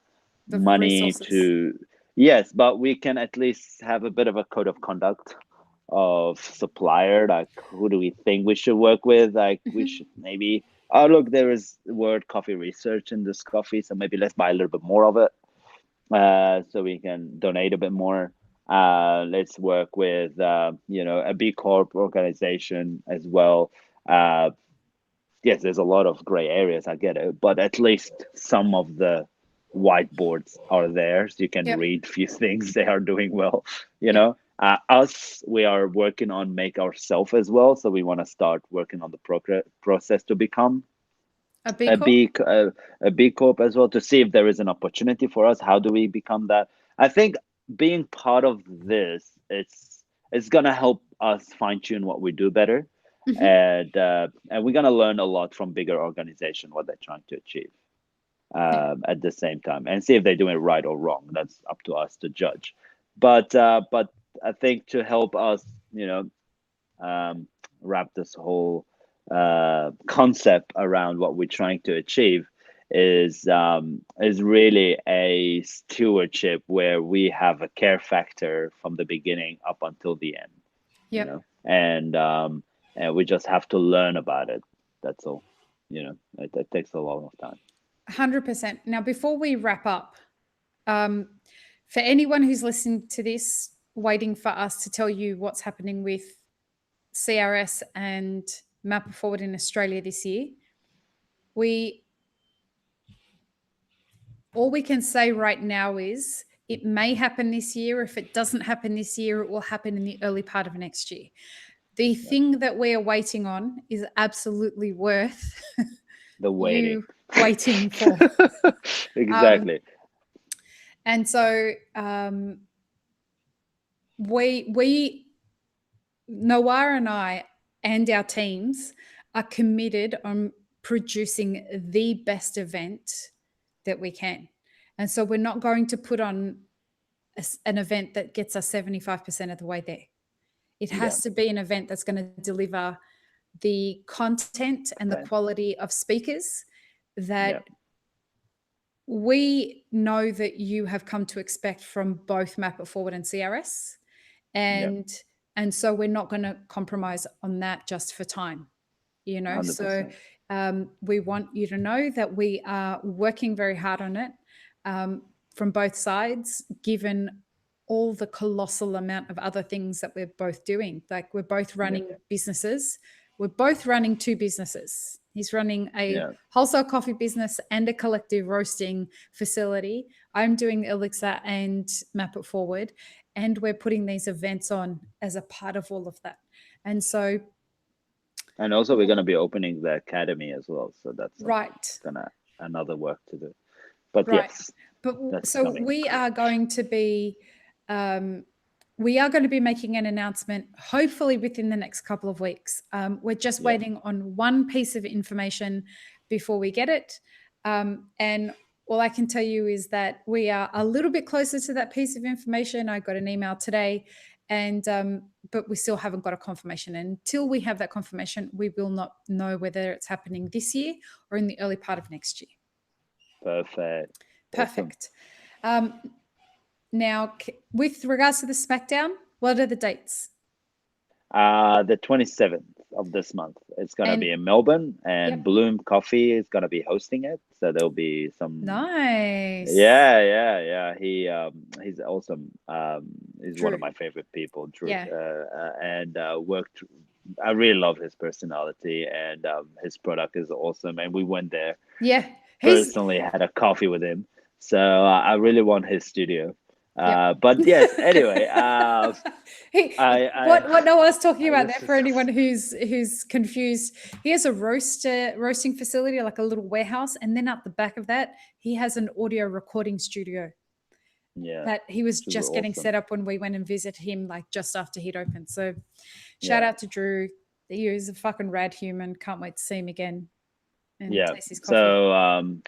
The money resources. to. Yes, but we can at least have a bit of a code of conduct of supplier. Like, who do we think we should work with? Like, we Hmm. should maybe. Oh, look, there is word coffee research in this coffee, so maybe let's buy a little bit more of it, so we can donate a bit more. Let's work with a B Corp organization as well. Uh, yes, there's a lot of gray areas. I get it, but at least some of the whiteboards are there, so you can Yep. read few things they are doing well. You Yep. know, us we are working on make ourselves as well, so we want to start working on the process to become A B a Corp. a B Corp as well to see if there is an opportunity for us. How do we become that? I think being part of this, it's gonna help us fine tune what we do better, Hmm. and we're gonna learn a lot from bigger organization what they're trying to achieve Yeah. at the same time, and see if they're doing it right or wrong. That's up to us to judge. But I think to help us, you know, um, wrap this whole concept around what we're trying to achieve is really a stewardship where we have a care factor from the beginning up until the end, you Yep. know, and we just have to learn about it. That's all, you know. It takes a lot of time. 100%. Now, before we wrap up, um, for anyone who's listening to this, waiting for us to tell you what's happening with CRS and Map Forward in Australia this year, we all we can say right now is it may happen this year. If it doesn't happen this year, it will happen in the early part of next year. The Yep. thing that we are waiting on is absolutely worth The waiting. you waiting for. Um, Exactly. and so we Nawar and I and our teams are committed on producing the best event that we can. And so we're not going to put on an event that gets us 75% of the way there. It Yeah. has to be an event that's going to deliver the content and the Okay. quality of speakers Yeah. that we know that you have come to expect from both Map It Forward and CRS. Yeah. And so we're not going to compromise on that just for time, you know. So 100%. we want you to know that we are working very hard on it, from both sides, given all the colossal amount of other things that we're both doing. Like we're both Yeah. running businesses. We're both running two businesses. He's running a Yeah. wholesale coffee business and a collective roasting facility. I'm doing Elixir and Map It Forward. And we're putting these events on as a part of all of that. And so, And also we're gonna be opening the academy as well. So that's something right, gonna another work to do. But right. yes, But that's so coming. um, we are going to be making an announcement, hopefully within the next couple of weeks. We're just Yeah. waiting on one piece of information before we get it. And all I can tell you is that we are a little bit closer to that piece of information. I got an email today, and but we still haven't got a confirmation. And until we have that confirmation, we will not know whether it's happening this year or in the early part of next year. Perfect. Awesome. Perfect. Um, Now, with regards to the SmackDown, what are the dates? The 27th of this month. It's gonna And be in Melbourne, and yep, Bloom Coffee is gonna be hosting it. So there'll be some. nice. Yeah. He's awesome. He's one of Drew. my favorite people, Drew. Yeah. And worked. I really love his personality, and his product is awesome. And we went there Yeah. He's personally, had a coffee with him. So I really want his studio. yep. But yes, anyway, he, I what Noah was talking I about guess there for anyone who's confused, he has a roasting facility, like a little warehouse, and then at the back of that, he has an audio recording studio yeah, that he was super just getting awesome. set up when we went and visited him, like just after he'd opened. So shout Yeah, out to Drew. He is a fucking rad human. Can't wait to see him again and yeah. taste his coffee.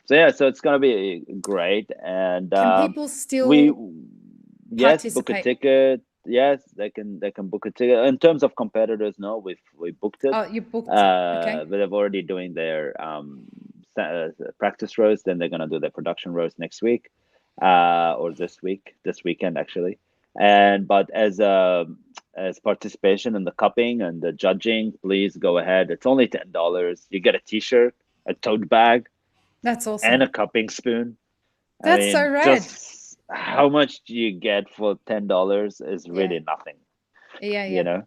So yeah, so it's gonna be great, and Can people we still yes, book a participate? ticket. Yes, they can book a ticket. In terms of competitors, no, we booked it. Oh, you booked it. Okay. But they're already doing their practice roast. Then they're gonna do their production roast next week, or this weekend actually. And but as participation in the cupping and the judging, please go ahead. It's only $10. You get a T-shirt, a tote bag, That's and awesome. a cupping spoon. I That's so mean, rad. just how much do you get for $10 is Yeah. really nothing, Yeah. you Yeah. know?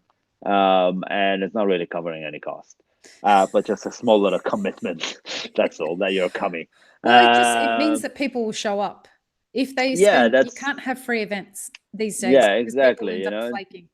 And it's not really covering any cost. But just a small little commitment. That's all that you're coming. Well, it means Um, that people will show up. If they yeah, spend, you that's can't have free events these days yeah, because people exactly. end up flaking.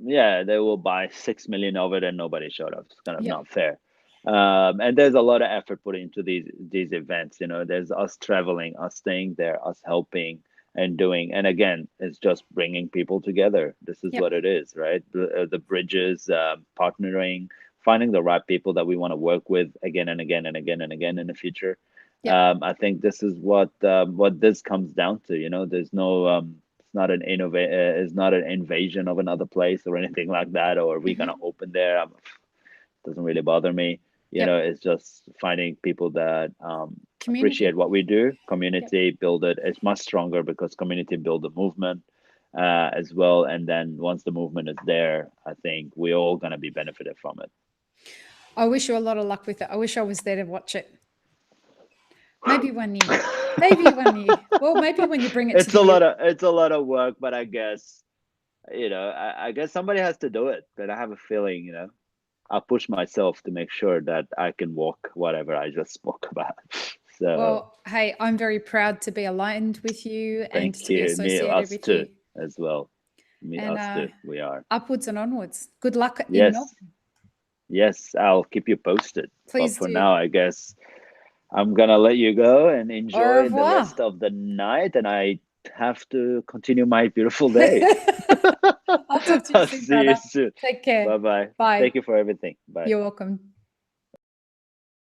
Yeah, they will buy 6 million of it and nobody showed up. It's kind of Yep. not fair. And there's a lot of effort put into these events. There's us traveling, us staying there, us helping and doing. And again, it's just bringing people together. This is Yep. what it is, right? The bridges, partnering, finding the right people that we want to work with again and again and again and again in the future. Yep. I think this is what this comes down to. There's no it's not an invasion of another place or anything like that, or we're gonna Hmm. open there. Doesn't really bother me. Yep. It's just finding people that appreciate Community. what we do. Yep. Community build it. It's much stronger because community build the movement as well. And then once the movement is there, I think we're all gonna be benefited from it. I wish you a lot of luck with it. I wish I was there to watch it. Maybe one year. Maybe one year. Well, maybe when you bring it to it's the a US. lot of it's a lot of work, but I guess I guess somebody has to do it. But I have a feeling I'll push myself to make sure that I can walk whatever I just spoke about. So Well, hey, I'm very proud to be aligned with you and thank to be you. Me, associated us with too, you. as well. Me, And us too. We are. upwards and onwards. Good luck in Yes, Melbourne. yes. I'll keep you posted. But Please for do. now, I guess I'm gonna let you go and Au enjoy the revoir. rest of the night. And I have to continue my beautiful day. I'll talk to you I'll soon, see you brother. soon. Take care. Bye bye. Bye. Thank you for everything. Bye. You're welcome.